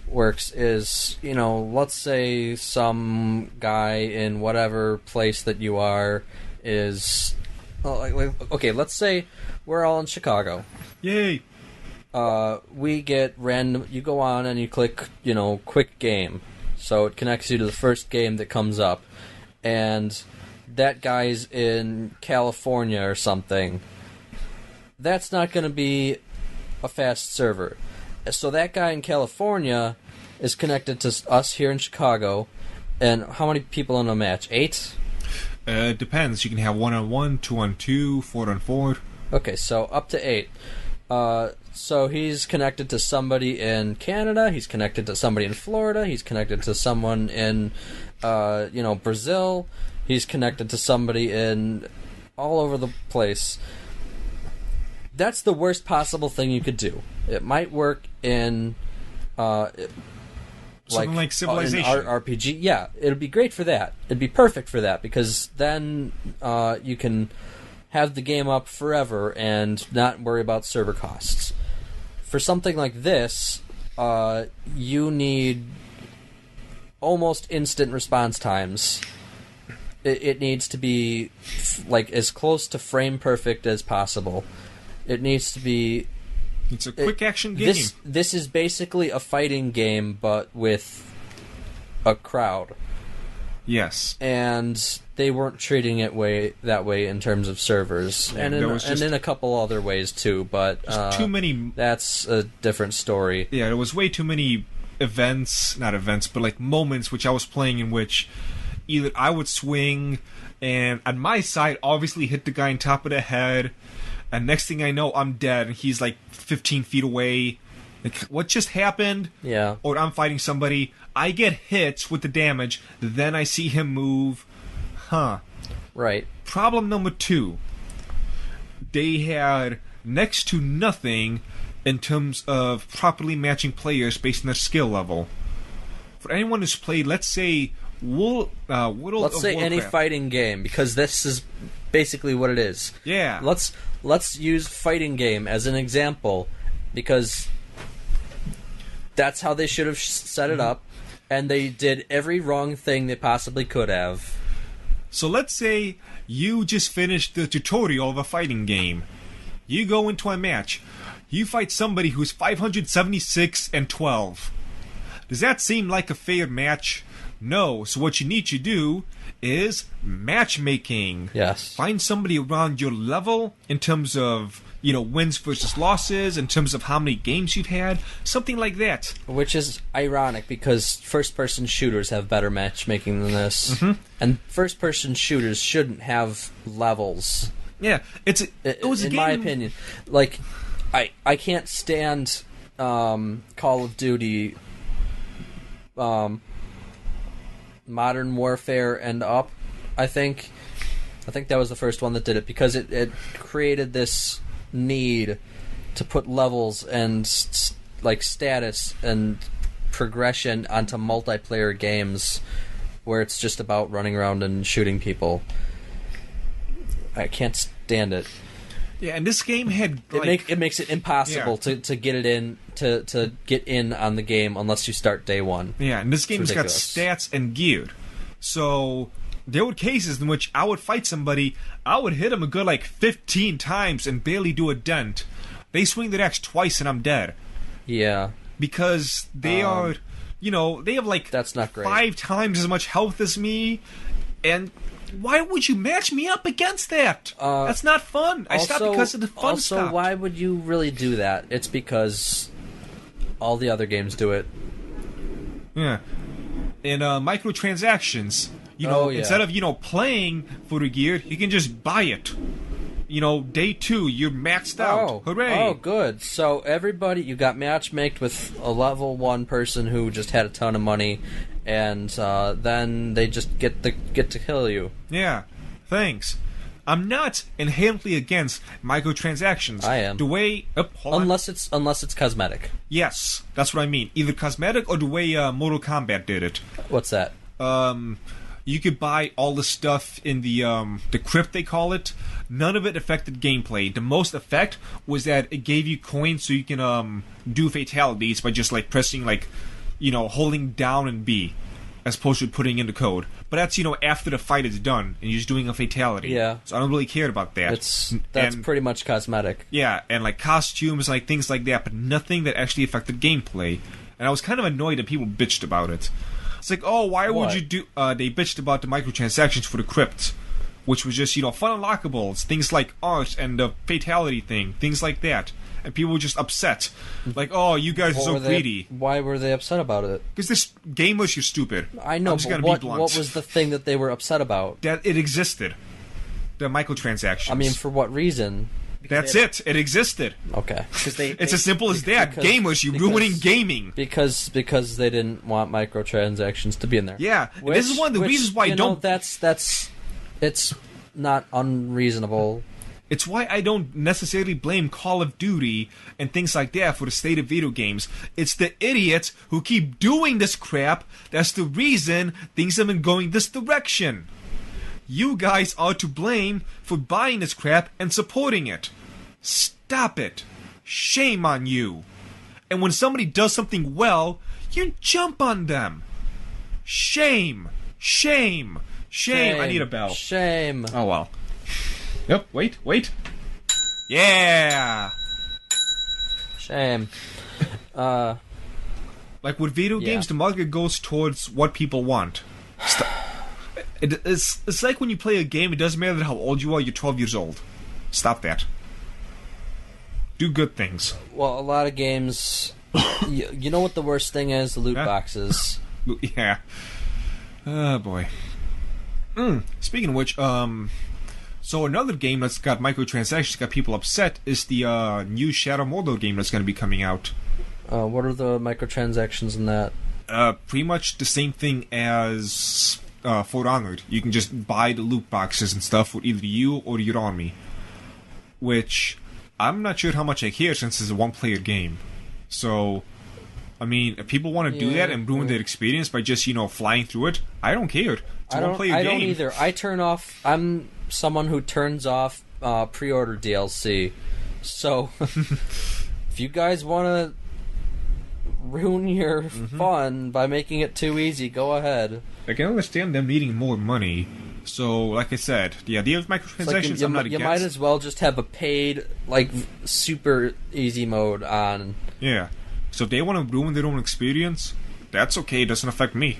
works is, let's say some guy in whatever place that you are is, okay, let's say we're all in Chicago. Yay! We get random. You go on and you click, quick game, so it connects you to the first game that comes up, and that guy's in California or something. That's not going to be a fast server. So that guy in California is connected to us here in Chicago, and how many people in a match? 8? It depends. You can have 1-on-1, 2-on-2, 4-on-4. Okay, so up to 8. So he's connected to somebody in Canada, he's connected to somebody in Florida, he's connected to someone in, Brazil, he's connected to somebody in all over the place. That's the worst possible thing you could do. It might work in, something like Civilization. In RPG. Yeah, it'd be great for that. It'd be perfect for that, because then you can have the game up forever and not worry about server costs. For something like this, you need almost instant response times. It needs to be as close to frame perfect as possible. It needs to be... It's a quick action game. This is basically a fighting game, but with a crowd. Yes. And they weren't treating it that way in terms of servers, and in a couple other ways too. But too many. That's a different story. Yeah, there was way too many moments which I was playing in which either I would swing and on my side obviously hit the guy on top of the head, and next thing I know I'm dead and he's 15 feet away. What just happened? Yeah. Or I'm fighting somebody, I get hit with the damage, then I see him move. Right. Problem number 2. They had next to nothing in terms of properly matching players based on their skill level. For anyone who's played, let's say, World of Warcraft. Any fighting game, because this is basically what it is. Yeah. Let's use fighting game as an example, because that's how they should have set it up, and they did every wrong thing they possibly could have. So let's say you just finished the tutorial of a fighting game. You go into a match. You fight somebody who's 576 and 12. Does that seem like a fair match? No. So what you need to do is matchmaking. Yes. Find somebody around your level in terms of, wins versus losses, in terms of how many games you've had, something like that. Which is ironic, because first-person shooters have better matchmaking than this. Mm-hmm. And first-person shooters shouldn't have levels. Yeah, it was a game. In my opinion. I can't stand Call of Duty Modern Warfare and up, I think that was the first one that did it, because it created this need to put levels and status and progression onto multiplayer games where it's just about running around and shooting people. I can't stand it. Yeah, and this game had it makes it impossible to get it in to get in on the game unless you start day one. Yeah, and this game's got stats and gear. So there were cases in which I would fight somebody, I would hit them a good 15 times and barely do a dent. They swing their axe twice and I'm dead. Yeah. Because they are, they have that's not great. 5 times as much health as me, and why would you match me up against that? That's not fun. I stopped because of the fun stuff. Also, why would you really do that? It's because all the other games do it. Yeah. And microtransactions, instead of, playing for the gear, you can just buy it. Day 2, you're maxed out. Hooray! Oh, good. So everybody, you got matchmaked with a level 1 person who just had a ton of money, and then they just get to kill you. Yeah, thanks. I'm not inherently against microtransactions. I am. The way unless it's cosmetic. Yes, that's what I mean. Either cosmetic or the way Mortal Kombat did it. What's that? you could buy all the stuff in the crypt, they call it. None of it affected gameplay. The most effect was that it gave you coins so you can do fatalities by just like pressing like, holding down and B, as opposed to putting in the code. But that's after the fight is done and you're just doing a fatality. Yeah. So I don't really care about that. That's pretty much cosmetic. Yeah, and like costumes, like things like that, but nothing that actually affected gameplay. And I was kind of annoyed that people bitched about it. It's like, oh, why would you do... they bitched about the microtransactions for the crypt, which was just, fun unlockables, things like art and the fatality thing, things like that. And people were just upset. Like, oh, you guys are so greedy. Why were they upset about it? Because this gamers, you're stupid. I know, but what was the thing that they were upset about? That it existed. The microtransactions. I mean, for what reason? That's it. It existed. Okay. It's as simple as that. Gamers, you're ruining gaming. Because they didn't want microtransactions to be in there. Yeah. This is one of the reasons why I don't... It's not unreasonable. It's why I don't necessarily blame Call of Duty and things like that for the state of video games. It's the idiots who keep doing this crap that's the reason things have been going this direction. You guys are to blame for buying this crap and supporting it. Stop it. Shame on you. And when somebody does something well, you jump on them. Shame. Shame. Shame. I need a bell. Shame. Oh, well. Yep, wait. Yeah! Shame. Like with video games, the market goes towards what people want. It's like when you play a game, it doesn't matter how old you are, you're 12 years old. Stop that. Do good things. Well, a lot of games... you know what the worst thing is? The loot boxes. Yeah. Oh, boy. Speaking of which, so another game that's got microtransactions, got people upset, is the new Shadow Mordor game that's going to be coming out. What are the microtransactions in that? Pretty much the same thing as For Honored. You can just buy the loot boxes and stuff for either you or your army. Which, I'm not sure how much I care since it's a one-player game. So, I mean, if people want to do that and ruin their experience by just, flying through it, I don't care. It's a one-player game. I don't either. I'm someone who turns off pre-order DLC. So, if you guys want to ruin your fun by making it too easy, go ahead. I can understand them needing more money. So, like I said, the idea of microtransactions, I'm not against. You might as well just have a paid, super easy mode on. Yeah. So if they want to ruin their own experience, that's okay. It doesn't affect me.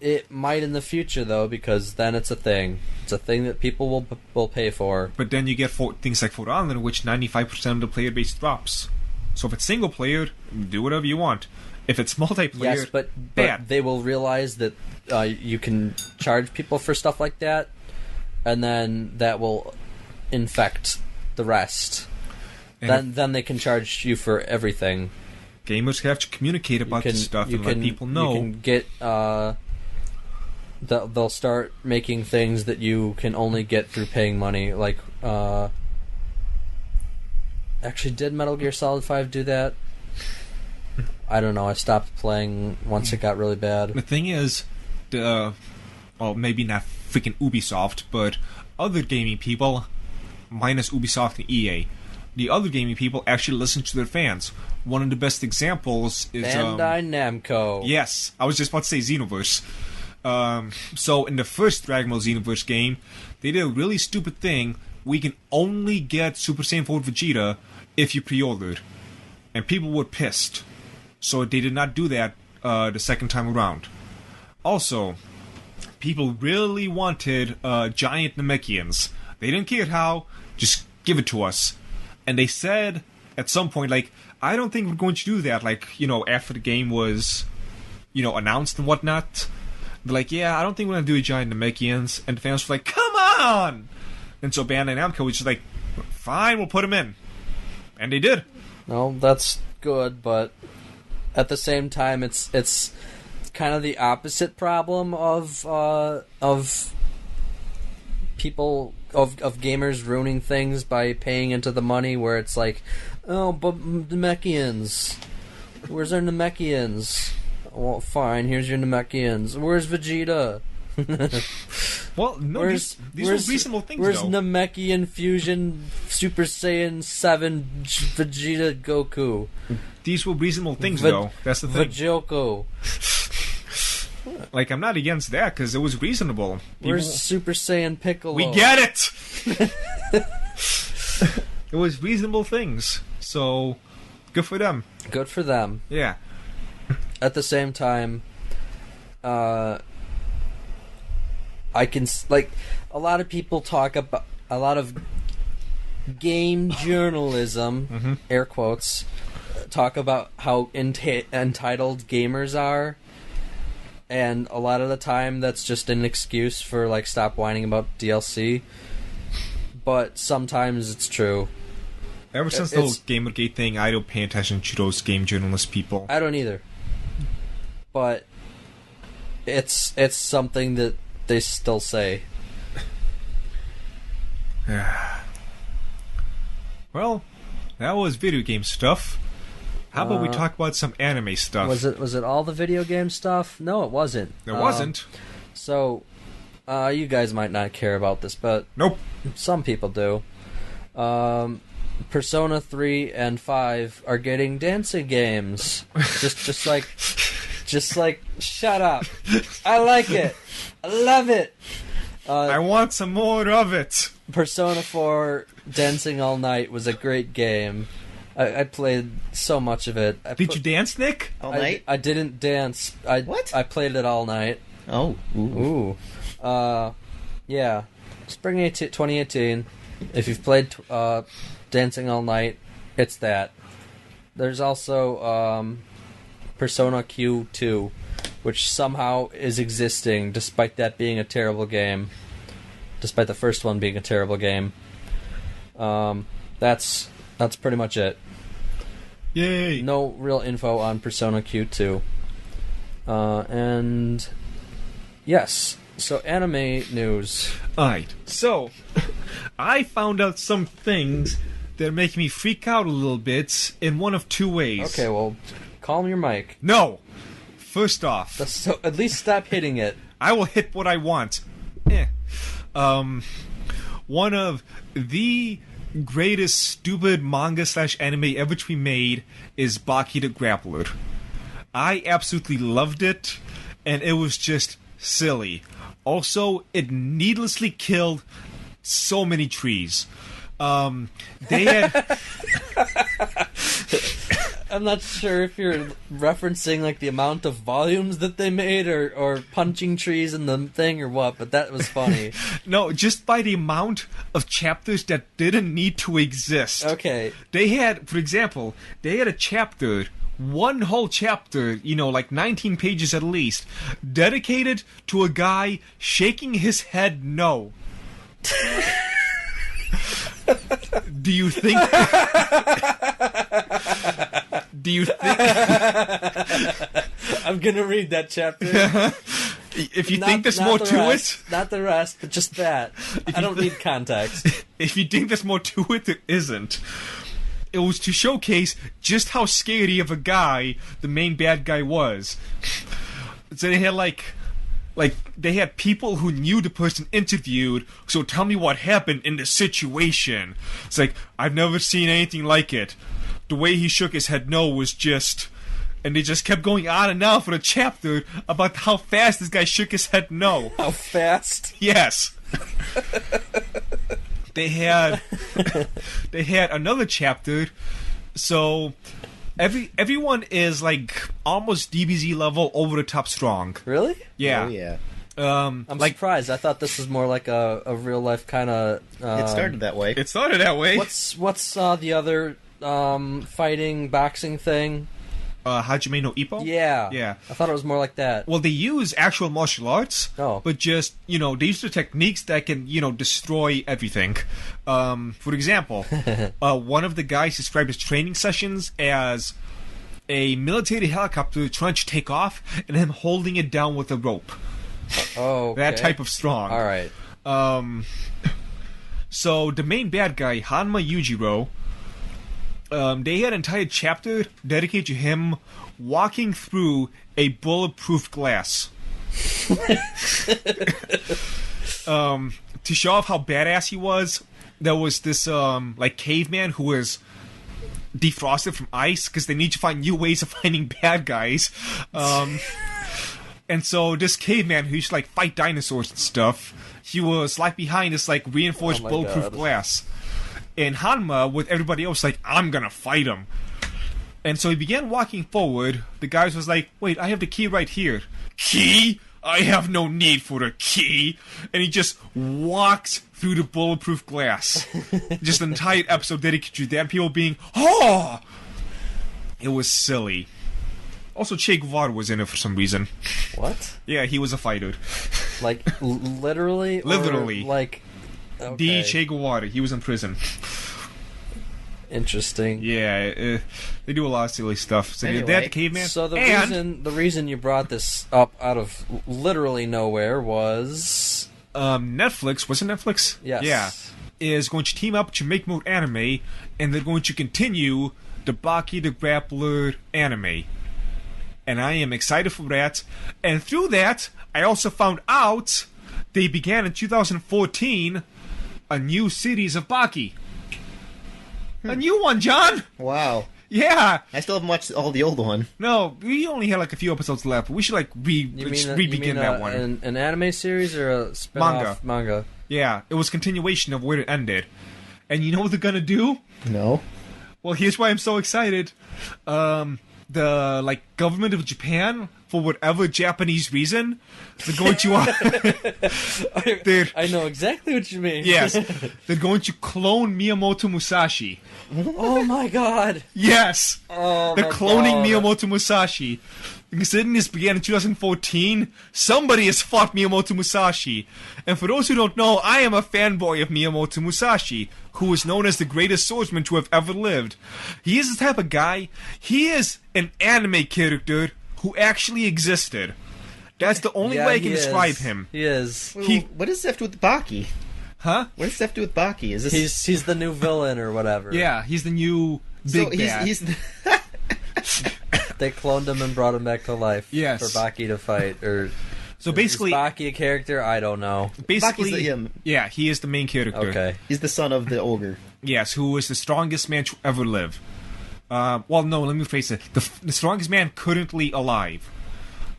It might in the future, though, because then it's a thing. It's a thing that people will pay for. But then you get things like For Honor, in which 95% of the player base drops. So if it's single player, do whatever you want. If it's multiplayer, yes, but they will realize that you can charge people for stuff like that, and then that will infect the rest. And then they can charge you for everything. Gamers have to communicate about this stuff and let people know. You can get they'll start making things that you can only get through paying money. Like, actually, did Metal Gear Solid 5 do that? I don't know. I stopped playing once it got really bad. The thing is, maybe not freaking Ubisoft, but other gaming people, minus Ubisoft and EA, the other gaming people actually listen to their fans. One of the best examples is Bandai Namco. Yes, I was just about to say Xenoverse. So in the first Dragon Ball Xenoverse game, they did a really stupid thing. We can only get Super Saiyan 4 Vegeta if you pre-ordered, and people were pissed. So they did not do that the second time around. Also, people really wanted giant Namekians. They didn't care how, just give it to us. And they said at some point, I don't think we're going to do that, after the game was, announced and whatnot. They're like, yeah, I don't think we're going to do a giant Namekians. And the fans were like, come on! And so Bandai Namco was just like, fine, we'll put them in. And they did. No, that's good, but at the same time, it's kind of the opposite problem of people of gamers ruining things by paying into the money. Where it's like, oh, but Namekians, where's our Namekians? Well, fine. Here's your Namekians. Where's Vegeta? Well, no, these were reasonable things, where's though. Namekian Fusion Super Saiyan 7 Vegeta Goku? These were reasonable things, though. That's the thing. Vajoko. Like, I'm not against that, because it was reasonable. Where's Super Saiyan Piccolo? We get it! It was reasonable things. So, good for them. Good for them. Yeah. At the same time, I can, like, a lot of people talk about, a lot of game journalism, air quotes, talk about how entitled gamers are, and a lot of the time that's just an excuse for, like, stop whining about DLC, but sometimes it's true. Ever since the whole Gamergate thing, I don't pay attention to those game journalist people. I don't either. But it's something that they still say. Well, that was video game stuff. How about we talk about some anime stuff? Was it all the video game stuff? No, it wasn't. It wasn't. So, you guys might not care about this, but Nope. some people do. Persona 3 and 5 are getting dancing games. just like shut up. I like it. I love it. I want some more of it. Persona 4 Dancing All Night was a great game. I played so much of it. Did you dance, Nick? All night? I didn't dance. What? I played it all night. Oh. Ooh. Yeah. Spring 2018. If you've played Dancing All Night, it's that. There's also Persona Q2, which somehow is existing despite that being a terrible game. Despite the first one being a terrible game. That's pretty much it. Yay! No real info on Persona Q2. And yes, so anime news. Alright, so I found out some things that make me freak out a little bit in one of two ways. Okay, well, calm your mic. No! First off, So at least stop hitting it. I will hit what I want. One of the greatest stupid manga/anime ever to be made is BAKI the GRAPPLER. I absolutely loved it, and it was just silly. Also, it needlessly killed so many trees. They had... I'm not sure if you're referencing like the amount of volumes that they made or punching trees in the thing or what, but that was funny. No, just by the amount of chapters that didn't need to exist. Okay. They had, for example, they had a chapter, one whole chapter, like 19 pages at least, dedicated to a guy shaking his head no. Do you think... I'm gonna read that chapter. If you think there's more to it... Not the rest, but just that. I don't need context. If you think there's more to it, there isn't. It was to showcase just how scary of a guy the main bad guy was. So they had they had people who knew the person interviewed, so tell me what happened in the situation. It's like, I've never seen anything like it. The way he shook his head no was just... And they just kept going on and on for a chapter about how fast this guy shook his head no. How fast? Yes. They had another chapter, so everyone is like almost DBZ level, over the top strong. Really? Yeah. Oh, yeah. I'm surprised. I thought this was more like a real life kind of. It started that way. It started that way. What's the other fighting boxing thing? Hajime no Ippo? Yeah. Yeah. I thought it was more like that. Well, they use actual martial arts, but just, they use the techniques that can, destroy everything. For example, one of the guys described his training sessions as a military helicopter trying to take off and him holding it down with a rope. Oh, okay. That type of strong. All right. So the main bad guy, Hanma Yujiro, they had an entire chapter dedicated to him walking through a bulletproof glass. To show off how badass he was, there was this caveman who was defrosted from ice because they need to find new ways of finding bad guys. And so this caveman who used to fight dinosaurs and stuff, he was behind this reinforced bulletproof glass. And Hanma, with everybody else, I'm gonna fight him. And so he began walking forward. The guys was like, wait, I have the key right here. Key? I have no need for a key. And he just walked through the bulletproof glass. Just an entire episode dedicated to that. People being, oh! It was silly. Also, Che Guevara was in it for some reason. What? Yeah, he was a fighter. Literally? Literally. Okay. The Che Guevara. He was in prison. Interesting. Yeah, they do a lot of silly stuff. So Anyway, that caveman. So the reason you brought this up out of literally nowhere was Netflix. Was it Netflix? Yes. Yeah. Is going to team up to make more anime, and they're going to continue the BAKI the Grappler anime. And I am excited for that. And through that, I also found out they began in 2014 a new series of BAKI. A new one, John! Wow. Yeah! I still haven't watched all the old one. No, we only had a few episodes left. We should re-begin that one. An anime series or a spin-off manga? Yeah, it was continuation of where it ended. And you know what they're gonna do? No. Well, here's why I'm so excited. The government of Japan, for whatever Japanese reason, they're going to I know exactly what you mean. Yes. They're going to clone Miyamoto Musashi. Oh my god. Yes. Oh they're my cloning god. Miyamoto Musashi. Considering this began in 2014, somebody has fought Miyamoto Musashi. And for those who don't know, I am a fanboy of Miyamoto Musashi, who is known as the greatest swordsman to have ever lived. He is the type of guy, he is an anime character who actually existed. That's the only way I can describe him. He is. What does this have to do with BAKI? Huh? What does this have to do with BAKI? Is this... He's the new villain or whatever. Yeah, he's the new big bad. He's They cloned him and brought him back to life. Yes. For BAKI to fight. Or so basically, is BAKI a character? I don't know. Basically, him. Yeah, he is the main character. Okay. He's the son of the ogre. Yes, who is the strongest man to ever live. Well, no, let me phrase it. The strongest man currently alive.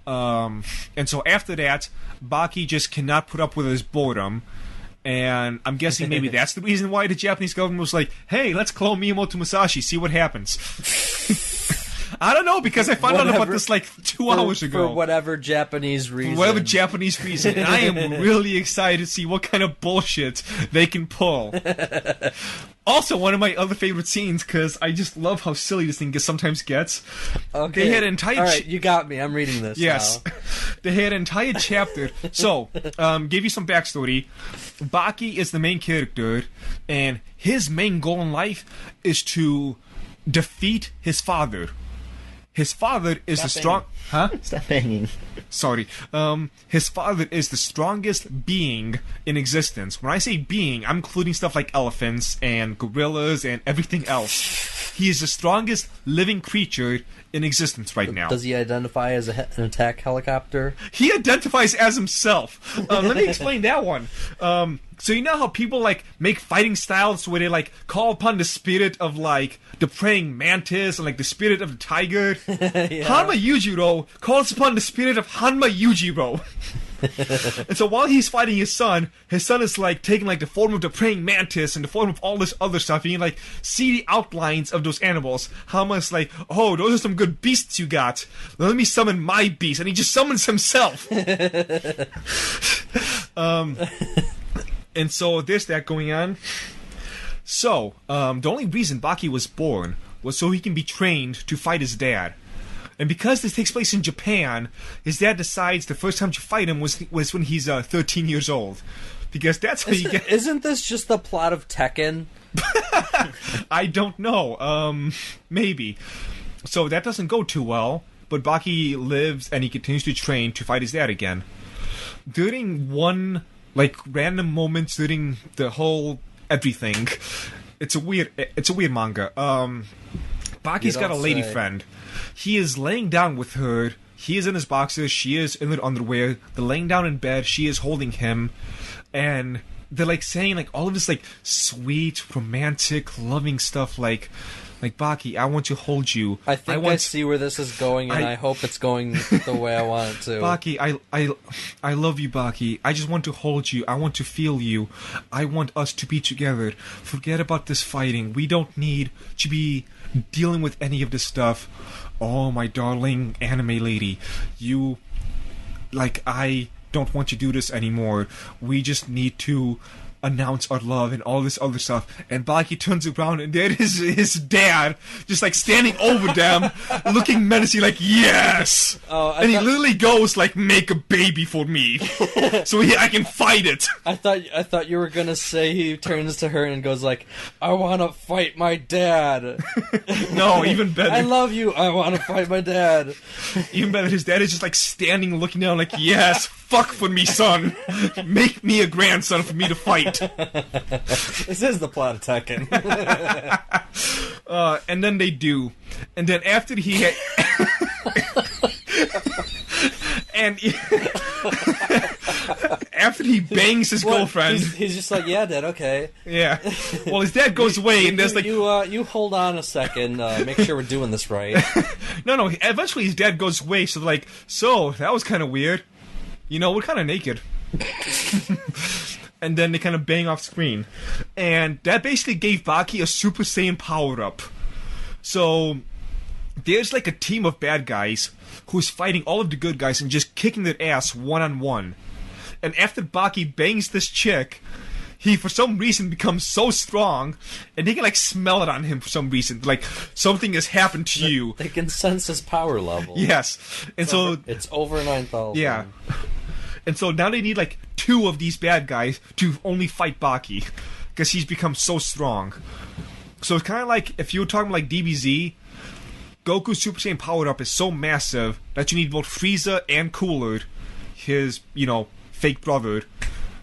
And so after that, BAKI just cannot put up with his boredom. And I'm guessing maybe that's the reason why the Japanese government was like, hey, let's clone Miyamoto Musashi, see what happens. I don't know, because I found out about this 2 hours ago. For whatever Japanese reason. For whatever Japanese reason. And I am really excited to see what kind of bullshit they can pull. Also, one of my other favorite scenes, because I just love how silly this thing sometimes gets. Okay. They had an entire... Alright, you got me. I'm reading this Yes. now. They had an entire chapter. So, give you some backstory. BAKI is the main character, and his main goal in life is to defeat his father. His father is the strong... Huh? Stop hanging. Sorry. His father is the strongest being in existence. When I say being, I'm including stuff like elephants and gorillas and everything else. He is the strongest living creature in existence right now. Does he identify as an attack helicopter? He identifies as himself. Let me explain that one. So you know how people make fighting styles where they call upon the spirit of the praying mantis and the spirit of the tiger? Yeah. Hanma Yujiro calls upon the spirit of Hanma Yujiro. And so while he's fighting his son is taking the form of the praying mantis and the form of all this other stuff. And you see the outlines of those animals. Hanma's oh, those are some good beasts you got. Let me summon my beast. And he just summons himself. And so there's that going on. So, the only reason BAKI was born was so he can be trained to fight his dad. And because this takes place in Japan, his dad decides the first time to fight him was when he's 13 years old. Because that's how you get... Isn't this just the plot of Tekken? I don't know. Maybe. So that doesn't go too well, but BAKI lives and he continues to train to fight his dad again. During one... random moments during the whole everything, it's a weird manga. Baki's got a lady friend. He is laying down with her. He is in his boxers. She is in her underwear. They're laying down in bed. She is holding him, and they're like saying like all of this like sweet, romantic, loving stuff. Like Baki, I want to hold you. I think I see where this is going, and I hope it's going the way I want it to. Baki, I love you, Baki. I just want to hold you. I want to feel you. I want us to be together. Forget about this fighting. We don't need to be dealing with any of this stuff. Oh, my darling anime lady. You... I don't want to do this anymore. We just need to announce our love and all this other stuff. And Baki turns around and there is his dad just like standing over them looking menacing like yes. And he literally goes like, make a baby for me so I can fight it. I thought you were gonna say he turns to her and goes like, I wanna fight my dad. No, even better. I love you, I wanna fight my dad. Even better, his dad is just like standing looking down like, yes, fuck for me, son. Make me a grandson for me to fight. This is the plot of Tekken. And then they do. And then after he had... and after he bangs his girlfriend... He's just like, yeah, Dad, okay. Yeah. Well, his dad goes away and there's like... You hold on a second, make sure we're doing this right. No, eventually his dad goes away, so like, so, that was kind of weird. You know, we're kind of naked. And then they kind of bang off screen. And that basically gave Baki a Super Saiyan power-up. So, there's like a team of bad guys who's fighting all of the good guys and just kicking their ass one-on-one. And after Baki bangs this chick, he for some reason becomes so strong, and they can like smell it on him for some reason. Like, something has happened to you. They can sense his power level. Yes. And it's over 9,000. Yeah. And so now they need like 2 of these bad guys to only fight Baki, because he's become so strong. So it's kind of like if you were talking like DBZ, Goku's Super Saiyan power-up is so massive that you need both Frieza and Cooler, his, fake brother,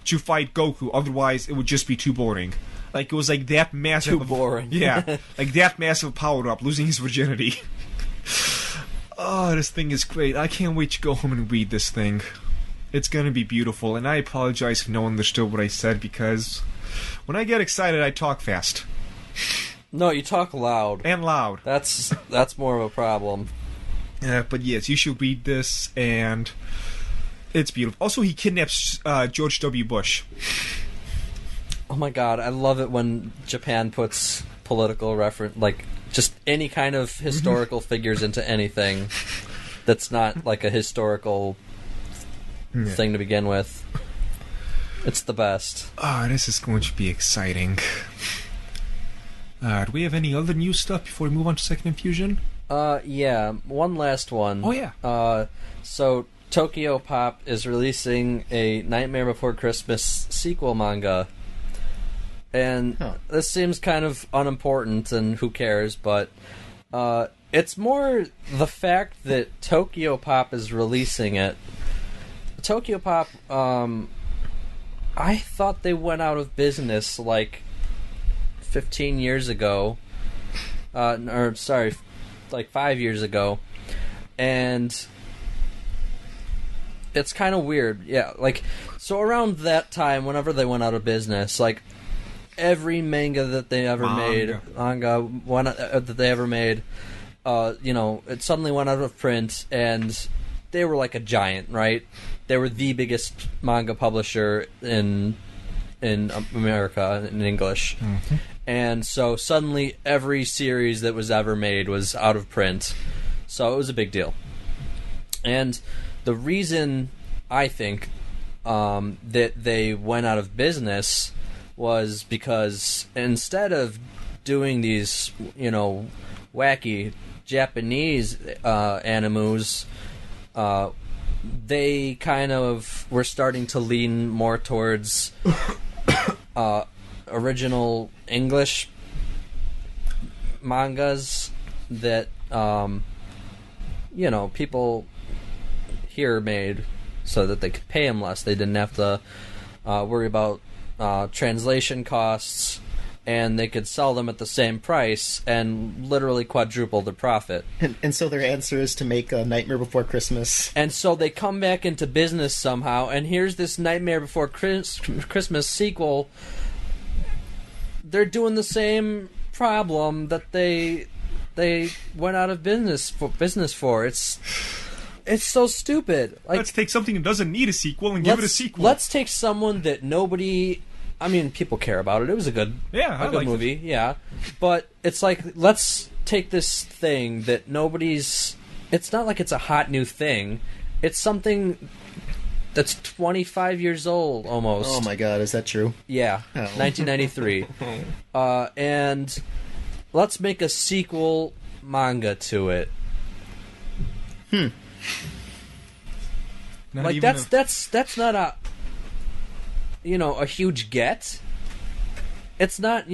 to fight Goku. Otherwise, it would just be too boring. Like, it was like that massive... Too boring. Yeah, like that massive power-up, losing his virginity. Oh, this thing is great. I can't wait to go home and read this thing. It's gonna be beautiful, and I apologize if no one understood what I said, because when I get excited, I talk fast. No, you talk loud. And loud. That's more of a problem. But yes, you should read this, and it's beautiful. Also, he kidnaps George W. Bush. Oh my god, I love it when Japan puts political reference, like, just any kind of historical figures into anything that's not, like, a historical... thing to begin with. It's the best. Oh, this is going to be exciting. Do we have any other new stuff before we move on to Second Infusion? Yeah, one last one. Oh, yeah. So, Tokyopop is releasing a Nightmare Before Christmas sequel manga. And this seems kind of unimportant, and who cares, but it's more the fact that Tokyopop is releasing it. Tokyopop, I thought they went out of business like 15 years ago. Like 5 years ago. And it's kind of weird. Yeah, like, so around that time, whenever they went out of business, like, every manga that they ever made, that they ever made, it suddenly went out of print, and they were like a giant, right? They were the biggest manga publisher in America, in English. Mm-hmm. And so suddenly every series that was ever made was out of print. So it was a big deal. And the reason, I think, that they went out of business was because instead of doing these, wacky Japanese animus, they kind of were starting to lean more towards original English mangas that people here made, so that they could pay them less. They didn't have to worry about translation costs. and they could sell them at the same price and literally quadruple the profit. And so their answer is to make a Nightmare Before Christmas. And so they come back into business somehow, and here's this Nightmare Before Christmas sequel. They're doing the same problem that they went out of business for. It's so stupid. Like, let's take something that doesn't need a sequel and give it a sequel. Let's take someone that nobody... I mean, people care about it. It was a good movie, it. Yeah. But it's like, let's take this thing that nobody's... It's not like it's a hot new thing. It's something that's 25 years old, almost. Oh my god, is that true? Yeah, 1993. And let's make a sequel manga to it. Like, that's not a... a huge get. It's not,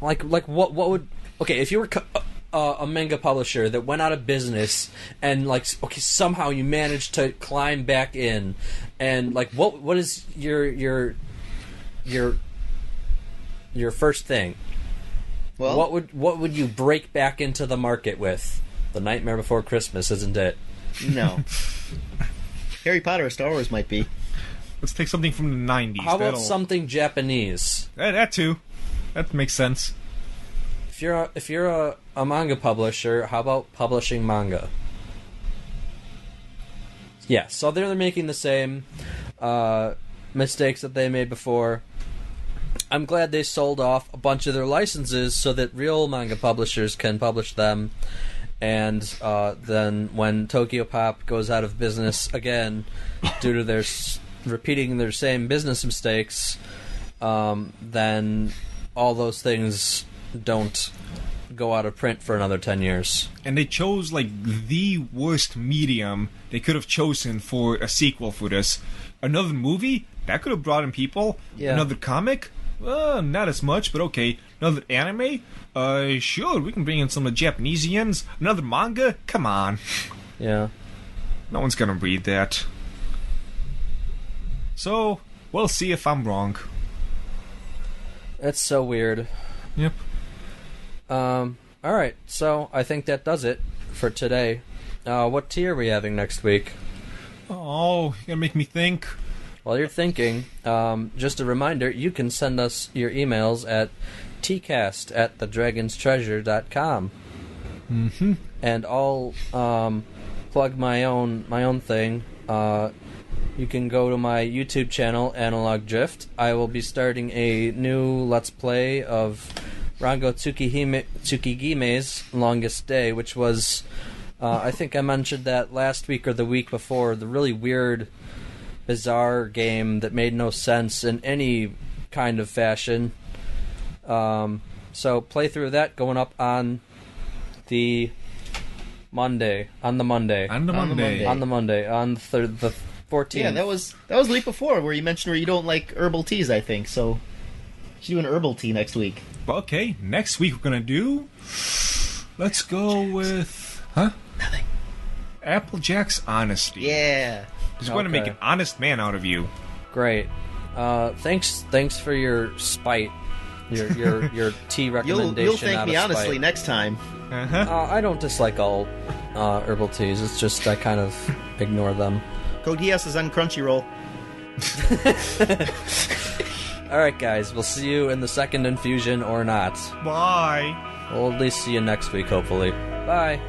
like what would... Okay, if you were a manga publisher that went out of business and, like, okay, somehow you managed to climb back in, and, like, what is your first thing? Well, what would you break back into the market with? The Nightmare Before Christmas, isn't it? No. Harry Potter or Star Wars might be. Let's take something from the 90s. How about something Japanese? That too. That makes sense. If you're a manga publisher, how about publishing manga? Yeah, so they're making the same mistakes that they made before. I'm glad they sold off a bunch of their licenses so that real manga publishers can publish them. And then when Tokyopop goes out of business again due to their repeating their same business mistakes, then all those things don't go out of print for another 10 years. And they chose, like, the worst medium they could have chosen for a sequel for this. Another movie? That could have brought in people. Yeah. Another comic? Not as much, but okay. Another anime? Sure, we can bring in some of the Japaneseians. Another manga? Come on. Yeah. No one's gonna read that. So, we'll see if I'm wrong. It's so weird. Yep. Alright, so I think that does it for today. What tea are we having next week? Oh, you're gonna make me think. While you're thinking, just a reminder, you can send us your emails at teacast@thedragonstreasure.com. Mm-hmm. And I'll plug my own thing. You can go to my YouTube channel, Analog Drift. I will be starting a new Let's Play of Rango Tsukigime's Longest Day, which was, I think I mentioned that last week or the week before, the really weird, bizarre game that made no sense in any kind of fashion. So play through that going up on the Monday. On the 14th. Yeah, that was the week before where you mentioned where you don't like herbal teas, I think. So you should do an herbal tea next week. Okay, next week we're gonna do... Let's go with... Nothing. Applejack's Honesty. Yeah. Just going to make an honest man out of you. Great. Thanks for your spite. Your tea recommendation. You'll thank me spite. honestly next time. I don't dislike all herbal teas. It's just I kind of ignore them. Code Geass is on Crunchyroll. Alright, guys. We'll see you in the second infusion or not. Bye. We'll at least see you next week, hopefully. Bye.